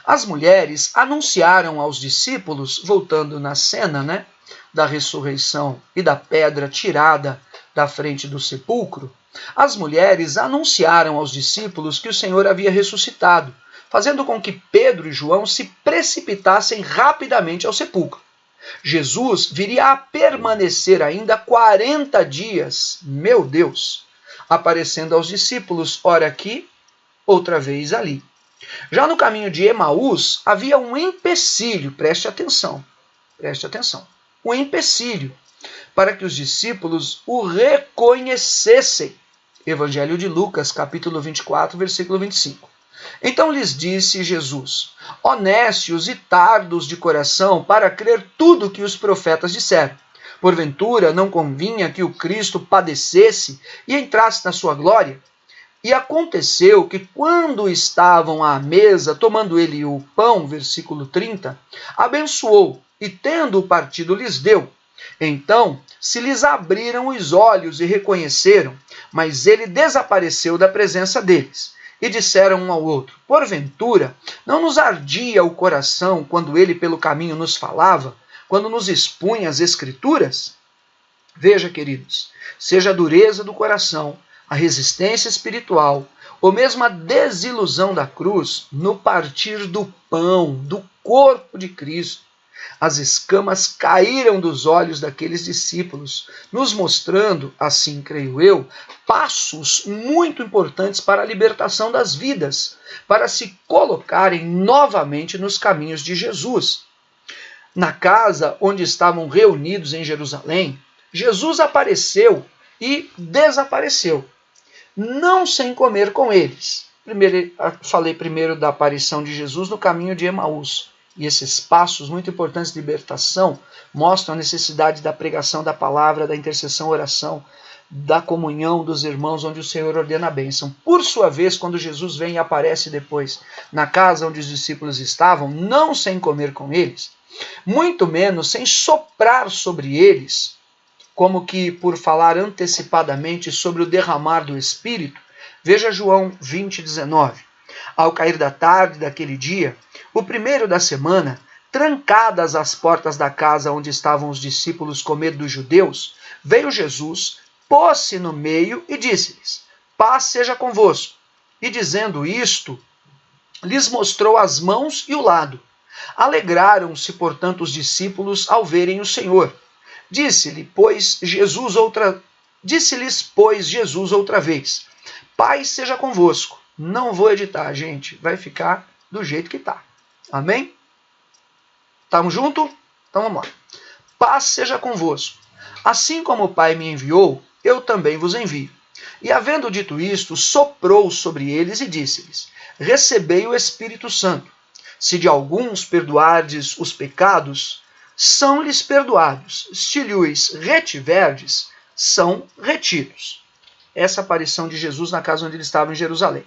As mulheres anunciaram aos discípulos, voltando na cena, da ressurreição e da pedra tirada da frente do sepulcro, as mulheres anunciaram aos discípulos que o Senhor havia ressuscitado, fazendo com que Pedro e João se precipitassem rapidamente ao sepulcro. Jesus viria a permanecer ainda 40 dias, meu Deus, aparecendo aos discípulos, ora aqui, outra vez ali. Já no caminho de Emaús, havia um empecilho, preste atenção, um empecilho para que os discípulos o reconhecessem. Evangelho de Lucas, capítulo 24, versículo 25. Então lhes disse Jesus: honestos e tardos de coração para crer tudo que os profetas disseram. Porventura não convinha que o Cristo padecesse e entrasse na sua glória? E aconteceu que quando estavam à mesa, tomando ele o pão, versículo 30, abençoou e tendo-o partido lhes deu. Então se lhes abriram os olhos e reconheceram, mas ele desapareceu da presença deles. E disseram um ao outro: porventura, não nos ardia o coração quando ele pelo caminho nos falava, quando nos expunha as Escrituras? Veja, queridos, seja a dureza do coração, a resistência espiritual, ou mesmo a desilusão da cruz, no partir do pão, do corpo de Cristo, as escamas caíram dos olhos daqueles discípulos, nos mostrando, assim creio eu, passos muito importantes para a libertação das vidas, para se colocarem novamente nos caminhos de Jesus. Na casa onde estavam reunidos em Jerusalém, Jesus apareceu e desapareceu, não sem comer com eles. Falei primeiro da aparição de Jesus no caminho de Emaús. E esses passos muito importantes de libertação mostram a necessidade da pregação da palavra, da intercessão, oração, da comunhão dos irmãos, onde o Senhor ordena a bênção. Por sua vez, quando Jesus vem e aparece depois na casa onde os discípulos estavam, não sem comer com eles, muito menos sem soprar sobre eles, como que por falar antecipadamente sobre o derramar do Espírito, veja João 20, 19. Ao cair da tarde daquele dia, o primeiro da semana, trancadas as portas da casa onde estavam os discípulos com medo dos judeus, veio Jesus, pôs-se no meio e disse-lhes: paz seja convosco. E dizendo isto, lhes mostrou as mãos e o lado. Alegraram-se, portanto, os discípulos ao verem o Senhor. Disse-lhes, pois, Jesus outra vez: paz seja convosco. Não vou editar, gente. Vai ficar do jeito que está. Amém? Estamos juntos? Então vamos lá. Paz seja convosco. Assim como o Pai me enviou, eu também vos envio. E havendo dito isto, soprou sobre eles e disse-lhes: recebei o Espírito Santo. Se de alguns perdoardes os pecados, são-lhes perdoados. Se lhes retiverdes, são retidos. Essa aparição de Jesus na casa onde ele estava em Jerusalém.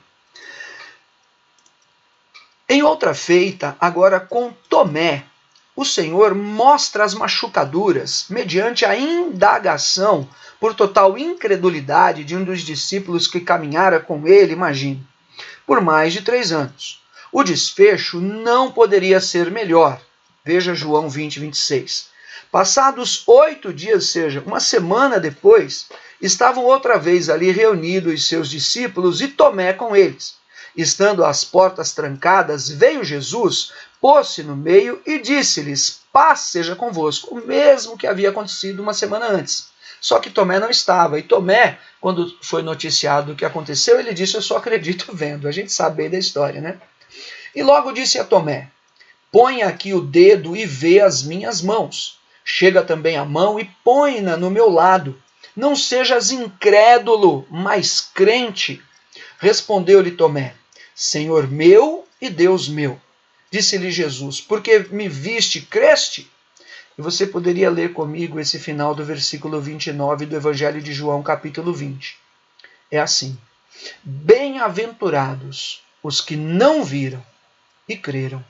Em outra feita, agora com Tomé, o Senhor mostra as machucaduras mediante a indagação por total incredulidade de um dos discípulos que caminhara com ele, imagine, por mais de 3 anos. O desfecho não poderia ser melhor. Veja João 20, 26. Passados 8 dias, ou seja, uma semana depois, Estavam outra vez ali reunidos os seus discípulos e Tomé com eles. Estando as portas trancadas, veio Jesus, pôs-se no meio e disse-lhes: paz seja convosco, o mesmo que havia acontecido uma semana antes. Só que Tomé não estava, e Tomé, quando foi noticiado o que aconteceu, ele disse: eu só acredito vendo. A gente sabe bem da história, né? E logo disse a Tomé: põe aqui o dedo e vê as minhas mãos. Chega também a mão e põe-na no meu lado. Não sejas incrédulo, mas crente. Respondeu-lhe Tomé: Senhor meu e Deus meu. Disse-lhe Jesus: porque me viste, creste? E você poderia ler comigo esse final do versículo 29 do Evangelho de João, capítulo 20. É assim: bem-aventurados os que não viram e creram.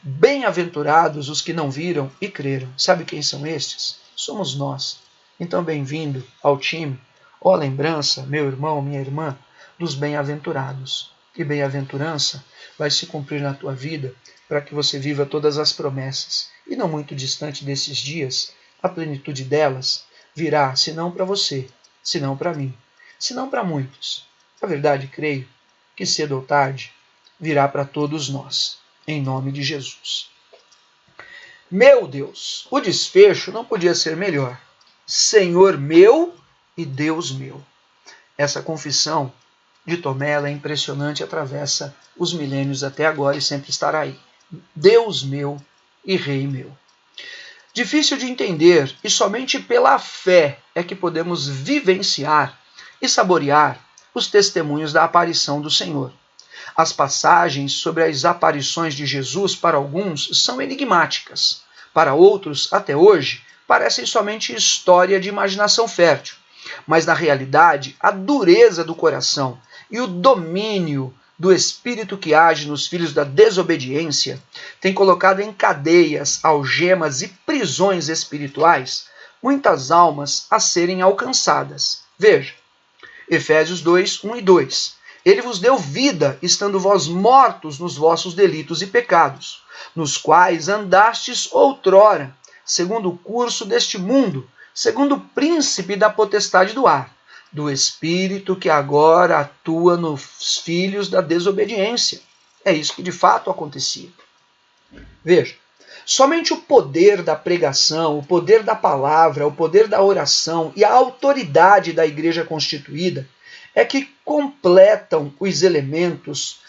Bem-aventurados os que não viram e creram. Sabe quem são estes? Somos nós. Então, bem-vindo ao time, ó lembrança, meu irmão, minha irmã, dos bem-aventurados. E bem-aventurança vai se cumprir na tua vida para que você viva todas as promessas. E não muito distante desses dias, a plenitude delas virá, se não para você, se não para mim, se não para muitos. A verdade, creio, que cedo ou tarde virá para todos nós, em nome de Jesus. Meu Deus, o desfecho não podia ser melhor. Senhor meu e Deus meu. Essa confissão de Tomé é impressionante, atravessa os milênios até agora e sempre estará aí. Deus meu e Rei meu. Difícil de entender, e somente pela fé é que podemos vivenciar e saborear os testemunhos da aparição do Senhor. As passagens sobre as aparições de Jesus para alguns são enigmáticas. Para outros, até hoje, parecem somente história de imaginação fértil. Mas na realidade, a dureza do coração e o domínio do espírito que age nos filhos da desobediência tem colocado em cadeias, algemas e prisões espirituais muitas almas a serem alcançadas. Veja, Efésios 2, 1 e 2. Ele vos deu vida, estando vós mortos nos vossos delitos e pecados, nos quais andastes outrora, segundo o curso deste mundo, segundo o príncipe da potestade do ar, do espírito que agora atua nos filhos da desobediência. É isso que de fato acontecia. Veja, somente o poder da pregação, o poder da palavra, o poder da oração e a autoridade da igreja constituída é que completam os elementos,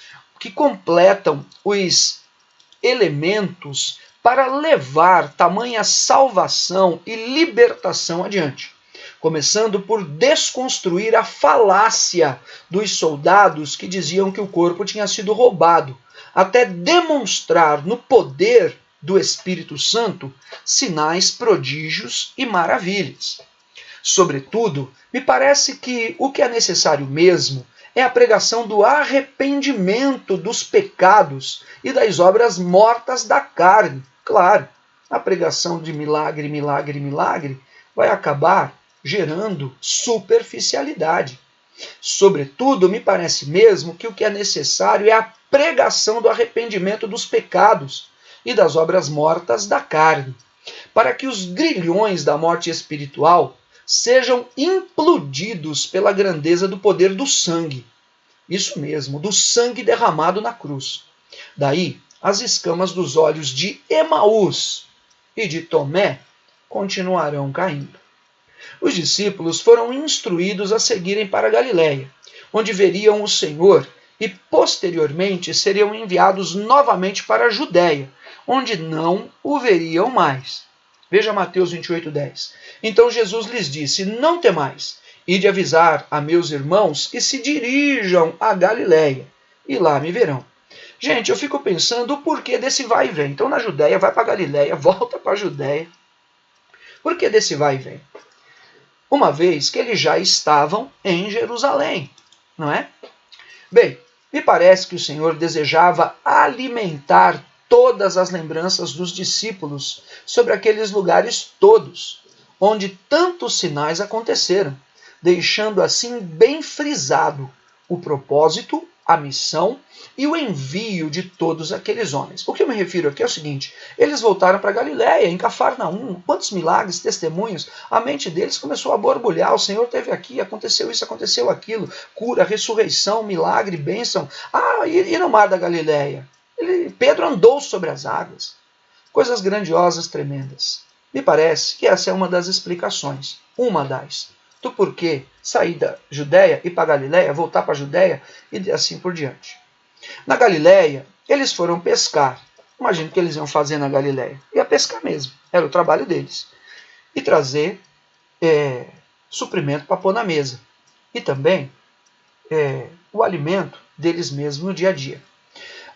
para levar tamanha salvação e libertação adiante. Começando por desconstruir a falácia dos soldados que diziam que o corpo tinha sido roubado, até demonstrar no poder do Espírito Santo sinais, prodígios e maravilhas. Sobretudo, me parece que o que é necessário mesmo é a pregação do arrependimento dos pecados e das obras mortas da carne. Claro, a pregação de milagre, milagre, milagre vai acabar gerando superficialidade. Sobretudo, me parece mesmo que o que é necessário é a pregação do arrependimento dos pecados e das obras mortas da carne, para que os grilhões da morte espiritual sejam implodidos pela grandeza do poder do sangue. Isso mesmo, do sangue derramado na cruz. Daí, as escamas dos olhos de Emaús e de Tomé continuarão caindo. Os discípulos foram instruídos a seguirem para Galiléia, onde veriam o Senhor e posteriormente seriam enviados novamente para a Judéia, onde não o veriam mais. Veja Mateus 28:10. Então Jesus lhes disse: não temais, ide avisar a meus irmãos que se dirijam a Galiléia, e lá me verão. Gente, eu fico pensando o porquê desse vai e vem. Então na Judéia, vai para a Galiléia, volta para a Judéia. Por que desse vai e vem? Uma vez que eles já estavam em Jerusalém, não é? Bem, me parece que o Senhor desejava alimentar todas as lembranças dos discípulos sobre aqueles lugares todos, onde tantos sinais aconteceram, deixando assim bem frisado o propósito, a missão e o envio de todos aqueles homens. O que eu me refiro aqui é o seguinte: eles voltaram para Galiléia, em Cafarnaum. Quantos milagres, testemunhos, a mente deles começou a borbulhar. O Senhor esteve aqui, aconteceu isso, aconteceu aquilo, cura, ressurreição, milagre, bênção. E no mar da Galiléia? Pedro andou sobre as águas. Coisas grandiosas, tremendas. Me parece que essa é uma das explicações, do porquê sair da Judéia e ir para Galiléia, voltar para a Judéia e assim por diante. Na Galiléia, eles foram pescar. Imagino que eles iam fazer na Galiléia. Ia pescar mesmo, era o trabalho deles. E trazer suprimento para pôr na mesa. E também o alimento deles mesmos no dia a dia.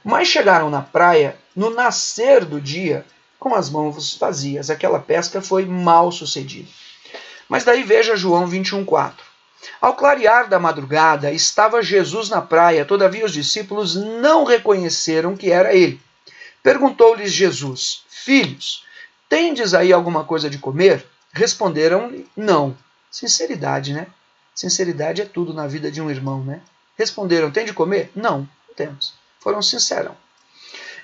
Mas chegaram na praia no nascer do dia com as mãos vazias. Aquela pesca foi mal sucedida. Mas daí veja João 21,4. Ao clarear da madrugada, estava Jesus na praia, todavia os discípulos não reconheceram que era ele. Perguntou-lhes Jesus: Filhos, tendes aí alguma coisa de comer? Responderam-lhe: Não. Sinceridade, né? Sinceridade é tudo na vida de um irmão, né? Responderam: Tem de comer? Não, não temos. Foram sincerão.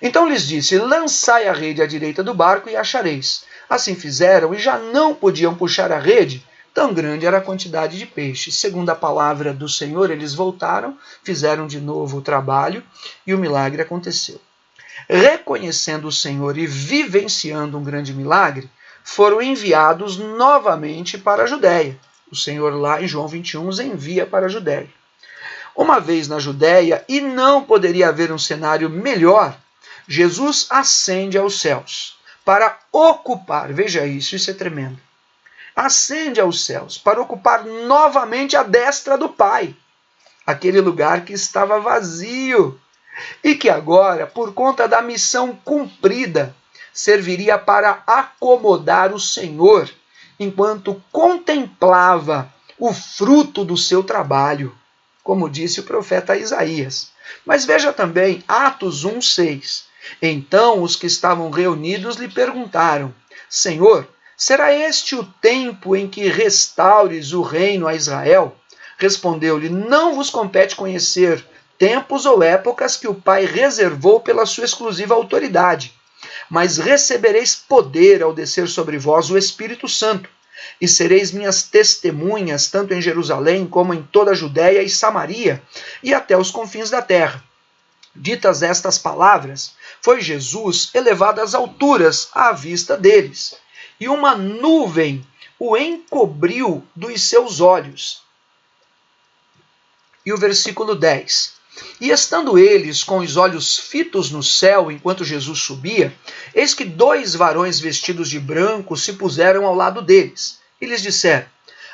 Então lhes disse: Lançai a rede à direita do barco e achareis. Assim fizeram e já não podiam puxar a rede, tão grande era a quantidade de peixes. Segundo a palavra do Senhor, eles voltaram, fizeram de novo o trabalho e o milagre aconteceu. Reconhecendo o Senhor e vivenciando um grande milagre, foram enviados novamente para a Judéia. O Senhor lá em João 21 os envia para a Judéia. Uma vez na Judéia, e não poderia haver um cenário melhor, Jesus ascende aos céus para ocupar, veja isso é tremendo, ascende aos céus para ocupar novamente a destra do Pai, aquele lugar que estava vazio e que agora, por conta da missão cumprida, serviria para acomodar o Senhor enquanto contemplava o fruto do seu trabalho, como disse o profeta Isaías. Mas veja também Atos 1,6. Então os que estavam reunidos lhe perguntaram: Senhor, será este o tempo em que restaures o reino a Israel? Respondeu-lhe: Não vos compete conhecer tempos ou épocas que o Pai reservou pela sua exclusiva autoridade, mas recebereis poder ao descer sobre vós o Espírito Santo, e sereis minhas testemunhas tanto em Jerusalém como em toda a Judéia e Samaria e até os confins da terra. Ditas estas palavras, foi Jesus elevado às alturas à vista deles, e uma nuvem o encobriu dos seus olhos. E o versículo 10. E estando eles com os olhos fitos no céu enquanto Jesus subia, eis que 2 varões vestidos de branco se puseram ao lado deles, e lhes disseram: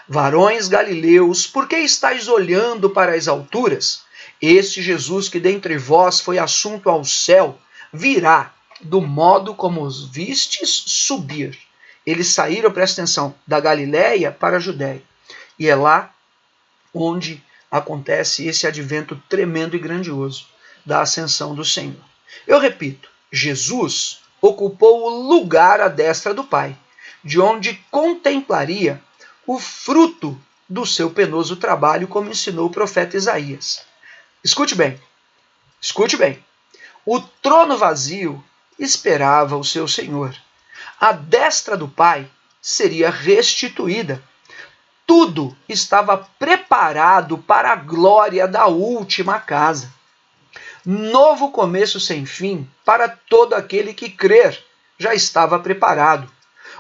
Varões galileus, por que estáis olhando para as alturas? Este Jesus que dentre vós foi assunto ao céu, virá do modo como os vistes subir. Eles saíram, presta atenção, da Galiléia para a Judéia. E é lá onde acontece esse advento tremendo e grandioso da ascensão do Senhor. Eu repito, Jesus ocupou o lugar à destra do Pai, de onde contemplaria o fruto do seu penoso trabalho, como ensinou o profeta Isaías. Escute bem. O trono vazio esperava o seu Senhor. A destra do Pai seria restituída. Tudo estava preparado para a glória da última casa. Novo começo sem fim para todo aquele que crer. Já estava preparado.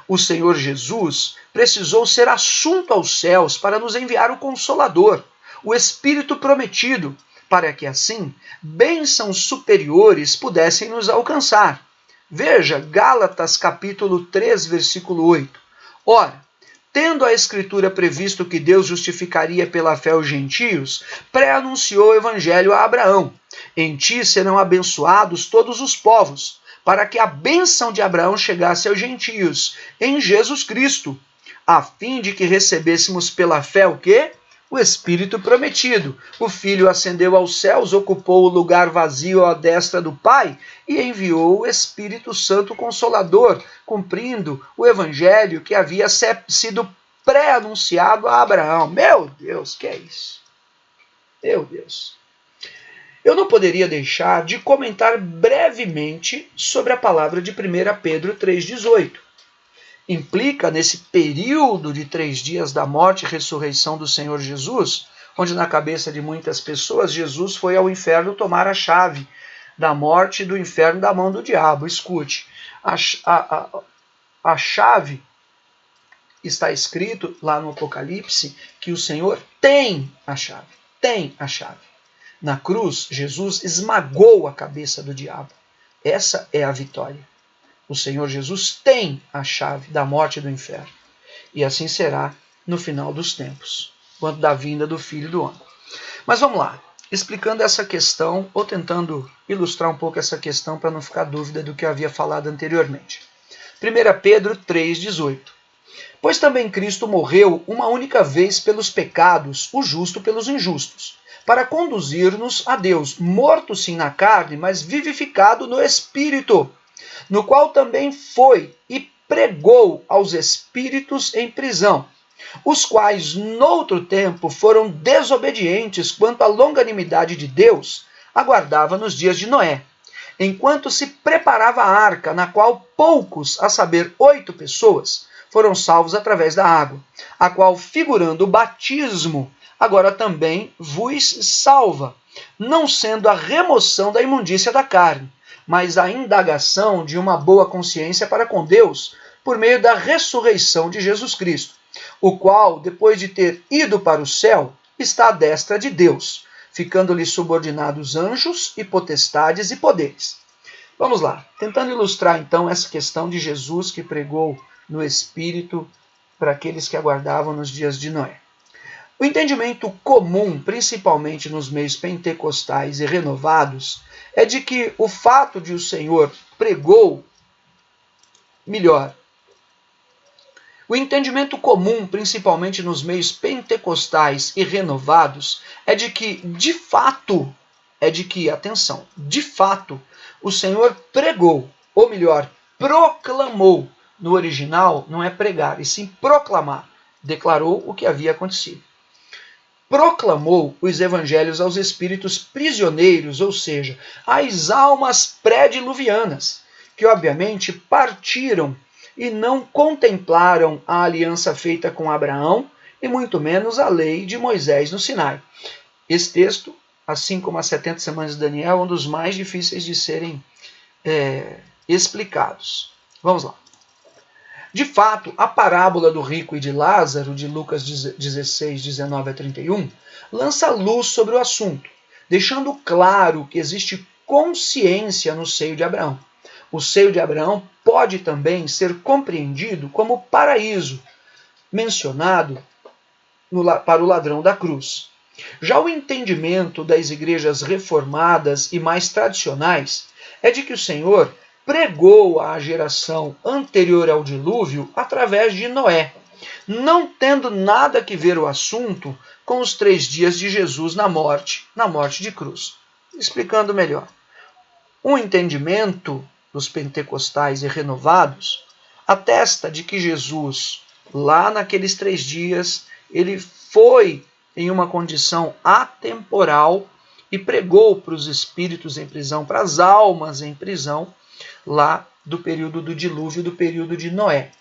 O Senhor Jesus precisou ser assunto aos céus para nos enviar o Consolador, o Espírito prometido, para que assim bênçãos superiores pudessem nos alcançar. Veja Gálatas capítulo 3, versículo 8. Ora, tendo a Escritura previsto que Deus justificaria pela fé os gentios, pré-anunciou o Evangelho a Abraão. Em ti serão abençoados todos os povos, para que a bênção de Abraão chegasse aos gentios, em Jesus Cristo, a fim de que recebêssemos pela fé o quê? O Espírito prometido. O Filho ascendeu aos céus, ocupou o lugar vazio à destra do Pai e enviou o Espírito Santo Consolador, cumprindo o Evangelho que havia sido pré-anunciado a Abraão. Meu Deus, que é isso? Meu Deus. eu não poderia deixar de comentar brevemente sobre a palavra de 1 Pedro 3,18. Implica nesse período de 3 dias da morte e ressurreição do Senhor Jesus, onde na cabeça de muitas pessoas Jesus foi ao inferno tomar a chave da morte e do inferno da mão do diabo. Escute, a chave, está escrito lá no Apocalipse que o Senhor tem a chave. Tem a chave. Na cruz, Jesus esmagou a cabeça do diabo. Essa é a vitória. O Senhor Jesus tem a chave da morte e do inferno. E assim será no final dos tempos, quando da vinda do Filho do Homem. Mas vamos lá, explicando essa questão, ou tentando ilustrar um pouco essa questão para não ficar dúvida do que eu havia falado anteriormente. 1 Pedro 3,18. Pois também Cristo morreu uma única vez pelos pecados, o justo pelos injustos, para conduzir-nos a Deus, morto sim na carne, mas vivificado no Espírito, no qual também foi e pregou aos espíritos em prisão, os quais noutro tempo foram desobedientes quanto à longanimidade de Deus, aguardava nos dias de Noé, enquanto se preparava a arca, na qual poucos, a saber 8 pessoas, foram salvos através da água, a qual, figurando o batismo, agora também vos salva, não sendo a remoção da imundícia da carne, mas a indagação de uma boa consciência para com Deus, por meio da ressurreição de Jesus Cristo, o qual, depois de ter ido para o céu, está à destra de Deus, ficando-lhe subordinados anjos e potestades e poderes. Vamos lá, tentando ilustrar então essa questão de Jesus que pregou no Espírito para aqueles que aguardavam nos dias de Noé. O entendimento comum, principalmente nos meios pentecostais e renovados, é de que o fato de o Senhor pregou, o entendimento comum, principalmente nos meios pentecostais e renovados, é de que, de fato, de fato, o Senhor pregou, ou melhor, proclamou. No original, não é pregar, e sim proclamar. Declarou o que havia acontecido. Proclamou os evangelhos aos espíritos prisioneiros, ou seja, às almas pré-diluvianas, que obviamente partiram e não contemplaram a aliança feita com Abraão, e muito menos a lei de Moisés no Sinai. Esse texto, assim como as 70 semanas de Daniel, é um dos mais difíceis de serem explicados. Vamos lá. De fato, a parábola do rico e de Lázaro, de Lucas 16, 19 a 31, lança luz sobre o assunto, deixando claro que existe consciência no seio de Abraão. O seio de Abraão pode também ser compreendido como paraíso, mencionado para o ladrão da cruz. Já o entendimento das igrejas reformadas e mais tradicionais é de que o Senhor pregou à geração anterior ao dilúvio através de Noé, não tendo nada que ver o assunto com os 3 dias de Jesus na morte de cruz. Explicando melhor, um entendimento dos pentecostais e renovados atesta de que Jesus, lá naqueles 3 dias, ele foi em uma condição atemporal e pregou para os espíritos em prisão, para as almas em prisão, lá do período do dilúvio, do período de Noé,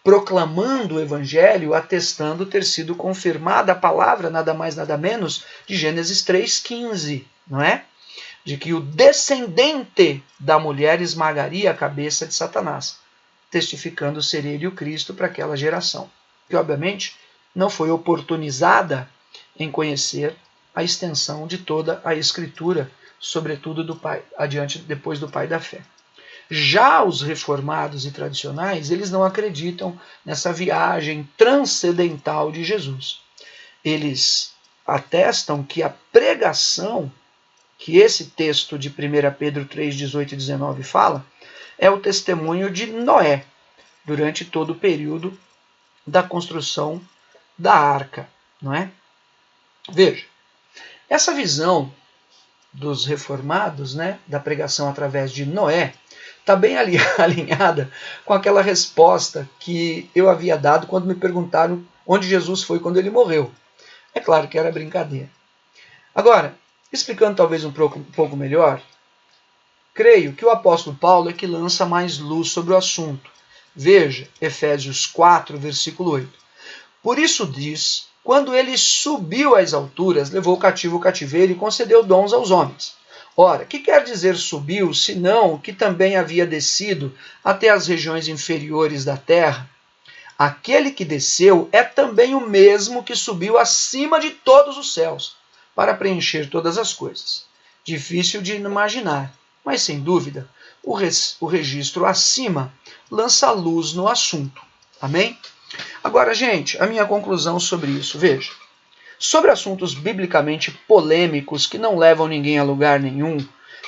proclamando o evangelho, atestando ter sido confirmada a palavra, nada mais nada menos, de Gênesis 3,15, não é? De que o descendente da mulher esmagaria a cabeça de Satanás, testificando ser ele o Cristo para aquela geração, que obviamente não foi oportunizada em conhecer a extensão de toda a Escritura, sobretudo depois do pai da fé. Já os reformados e tradicionais, eles não acreditam nessa viagem transcendental de Jesus. Eles atestam que a pregação que esse texto de 1 Pedro 3, 18 e 19 fala, é o testemunho de Noé, durante todo o período da construção da arca, não é? Veja, essa visão dos reformados, né, da pregação através de Noé, está bem alinhada com aquela resposta que eu havia dado quando me perguntaram onde Jesus foi quando ele morreu. É claro que era brincadeira. Agora, Explicando talvez um pouco melhor, creio que o apóstolo Paulo é que lança mais luz sobre o assunto. Veja, Efésios 4, versículo 8. Por isso diz, quando ele subiu às alturas, levou cativo o cativeiro e concedeu dons aos homens. Ora, que quer dizer subiu, senão que também havia descido até as regiões inferiores da terra? Aquele que desceu é também o mesmo que subiu acima de todos os céus, para preencher todas as coisas. Difícil de imaginar, mas sem dúvida, o registro acima lança luz no assunto. Amém? Agora, gente, a minha conclusão sobre isso, veja. Sobre assuntos biblicamente polêmicos que não levam ninguém a lugar nenhum,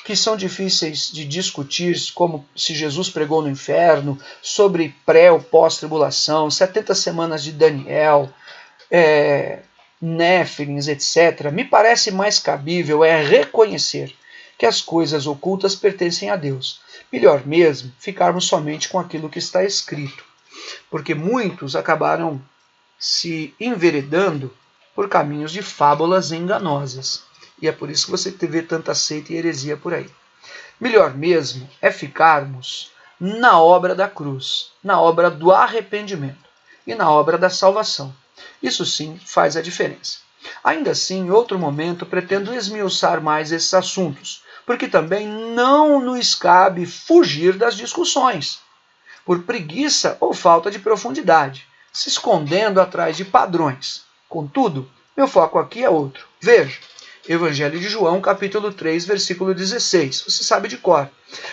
que são difíceis de discutir, como se Jesus pregou no inferno, sobre pré ou pós-tribulação, 70 semanas de Daniel, Néfilins, etc., me parece mais cabível reconhecer que as coisas ocultas pertencem a Deus. Melhor mesmo ficarmos somente com aquilo que está escrito, porque muitos acabaram se enveredando por caminhos de fábulas enganosas. E é por isso que você vê tanta seita e heresia por aí. Melhor mesmo é ficarmos na obra da cruz, na obra do arrependimento e na obra da salvação. Isso sim faz a diferença. Ainda assim, em outro momento, pretendo esmiuçar mais esses assuntos, porque também não nos cabe fugir das discussões, por preguiça ou falta de profundidade, se escondendo atrás de padrões. Contudo, meu foco aqui é outro. Veja, Evangelho de João, capítulo 3, versículo 16. Você sabe de cor.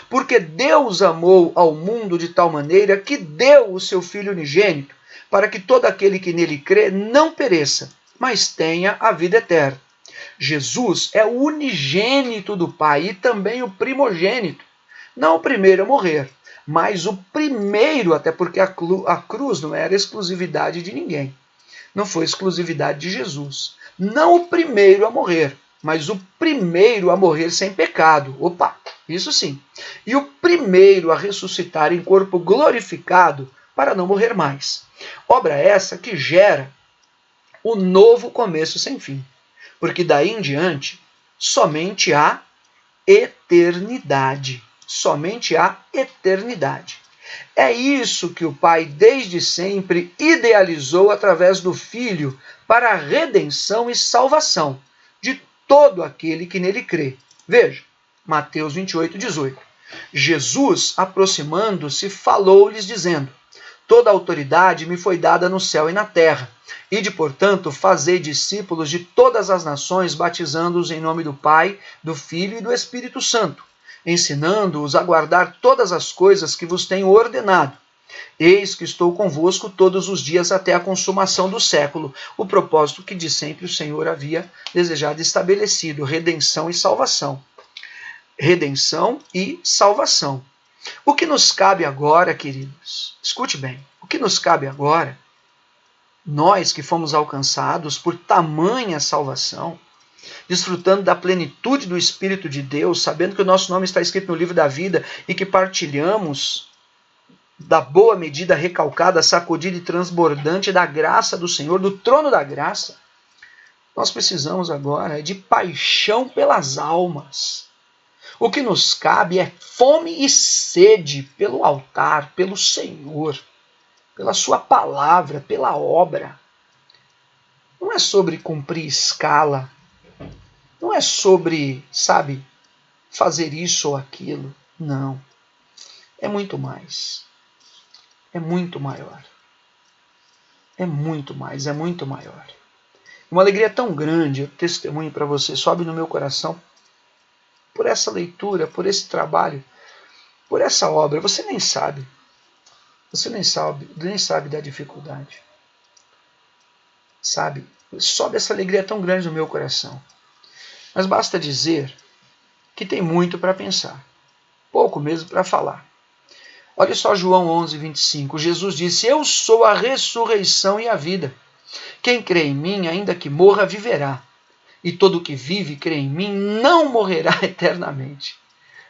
Porque Deus amou ao mundo de tal maneira que deu o seu Filho unigênito, para que todo aquele que nele crê não pereça, mas tenha a vida eterna. Jesus é o unigênito do Pai e também o primogênito. Não o primeiro a morrer, mas o primeiro, até porque a cruz não era exclusividade de ninguém. Não foi exclusividade de Jesus. Não o primeiro a morrer, mas o primeiro a morrer sem pecado. Opa, isso sim. E o primeiro a ressuscitar em corpo glorificado para não morrer mais. Obra essa que gera o novo começo sem fim. Porque daí em diante, somente há eternidade. Somente há eternidade. É isso que o Pai desde sempre idealizou através do Filho para a redenção e salvação de todo aquele que nele crê. Veja, Mateus 28, 18. Jesus, aproximando-se, falou-lhes dizendo: toda a autoridade me foi dada no céu e na terra. Ide, portanto, fazei discípulos de todas as nações, batizando-os em nome do Pai, do Filho e do Espírito Santo, ensinando-os a guardar todas as coisas que vos tenho ordenado. Eis que estou convosco todos os dias até a consumação do século. O propósito que de sempre o Senhor havia desejado e estabelecido: redenção e salvação. Redenção e salvação. O que nos cabe agora, queridos, escute bem, o que nos cabe agora, nós que fomos alcançados por tamanha salvação, desfrutando da plenitude do Espírito de Deus, sabendo que o nosso nome está escrito no livro da vida e que partilhamos da boa medida recalcada, sacudida e transbordante da graça do Senhor, do trono da graça, nós precisamos agora de paixão pelas almas. O que nos cabe é fome e sede pelo altar, pelo Senhor, pela sua palavra, pela obra. Não é sobre cumprir escala, não é sobre, sabe, fazer isso ou aquilo. Não. É muito mais. É muito maior. É muito mais, é muito maior. Uma alegria tão grande, eu testemunho para você, sobe no meu coração por essa leitura, por esse trabalho, por essa obra. Você nem sabe. Você nem sabe da dificuldade. Sabe? Sobe essa alegria tão grande no meu coração. Mas basta dizer que tem muito para pensar. Pouco mesmo para falar. Olha só João 11, 25. Jesus disse: eu sou a ressurreição e a vida. Quem crê em mim, ainda que morra, viverá. E todo que vive e crê em mim não morrerá eternamente.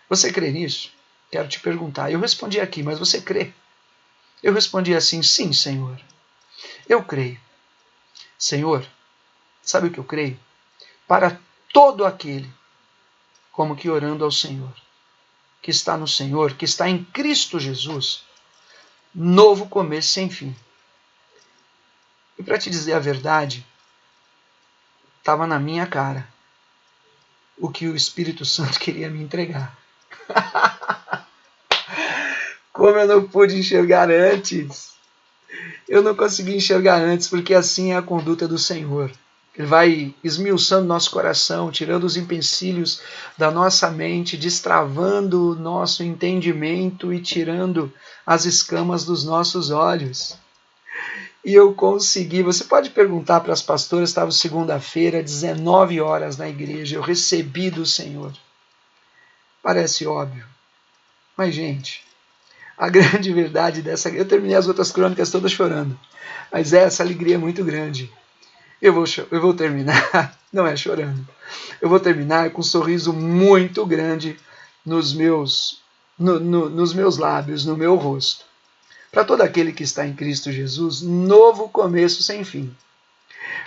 Você crê nisso? Quero te perguntar. Eu respondi aqui, mas você crê? Eu respondi assim: sim, Senhor. Eu creio. Senhor, sabe o que eu creio? Para todo aquele, como que orando ao Senhor, que está no Senhor, que está em Cristo Jesus, novo começo sem fim. E para te dizer a verdade, estava na minha cara o que o Espírito Santo queria me entregar. Como eu não pude enxergar antes. Eu não consegui enxergar antes, porque assim é a conduta do Senhor. Ele vai esmiuçando nosso coração, tirando os empecilhos da nossa mente, destravando o nosso entendimento e tirando as escamas dos nossos olhos. E eu consegui. Você pode perguntar para as pastoras, estava segunda-feira, 19 horas na igreja, eu recebi do Senhor. Parece óbvio. Mas, gente, a grande verdade dessa... Eu terminei as outras crônicas todas chorando. Mas essa alegria é muito grande. Eu vou terminar, não é chorando, eu vou terminar com um sorriso muito grande nos meus lábios, no meu rosto. Para todo aquele que está em Cristo Jesus, novo começo sem fim.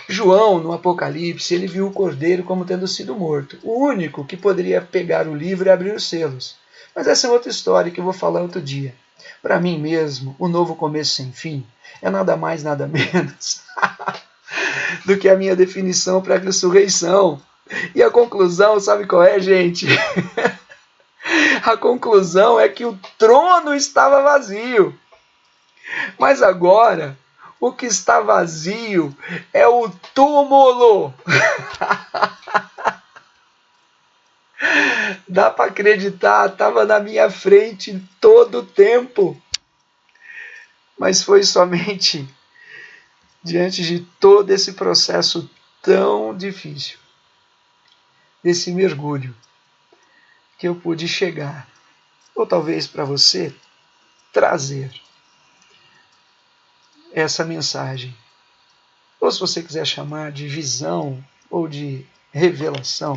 João, no Apocalipse, ele viu o Cordeiro como tendo sido morto, o único que poderia pegar o livro e abrir os selos. Mas essa é outra história que eu vou falar outro dia. Para mim mesmo, o novo começo sem fim é nada mais, nada menos do que a minha definição para a ressurreição. E a conclusão, sabe qual é, gente? A conclusão é que o trono estava vazio. Mas agora, o que está vazio é o túmulo. Dá para acreditar, estava na minha frente todo o tempo. Mas foi somente diante de todo esse processo tão difícil, desse mergulho, que eu pude chegar, ou talvez para você, trazer essa mensagem. Ou se você quiser chamar de visão ou de revelação,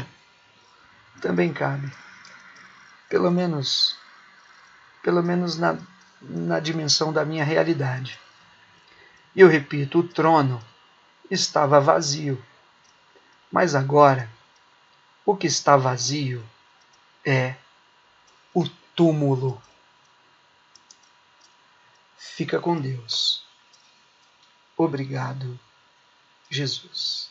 também cabe. Pelo menos na dimensão da minha realidade. E eu repito, o trono estava vazio. Mas agora, o que está vazio é o túmulo. Fica com Deus. Obrigado, Jesus.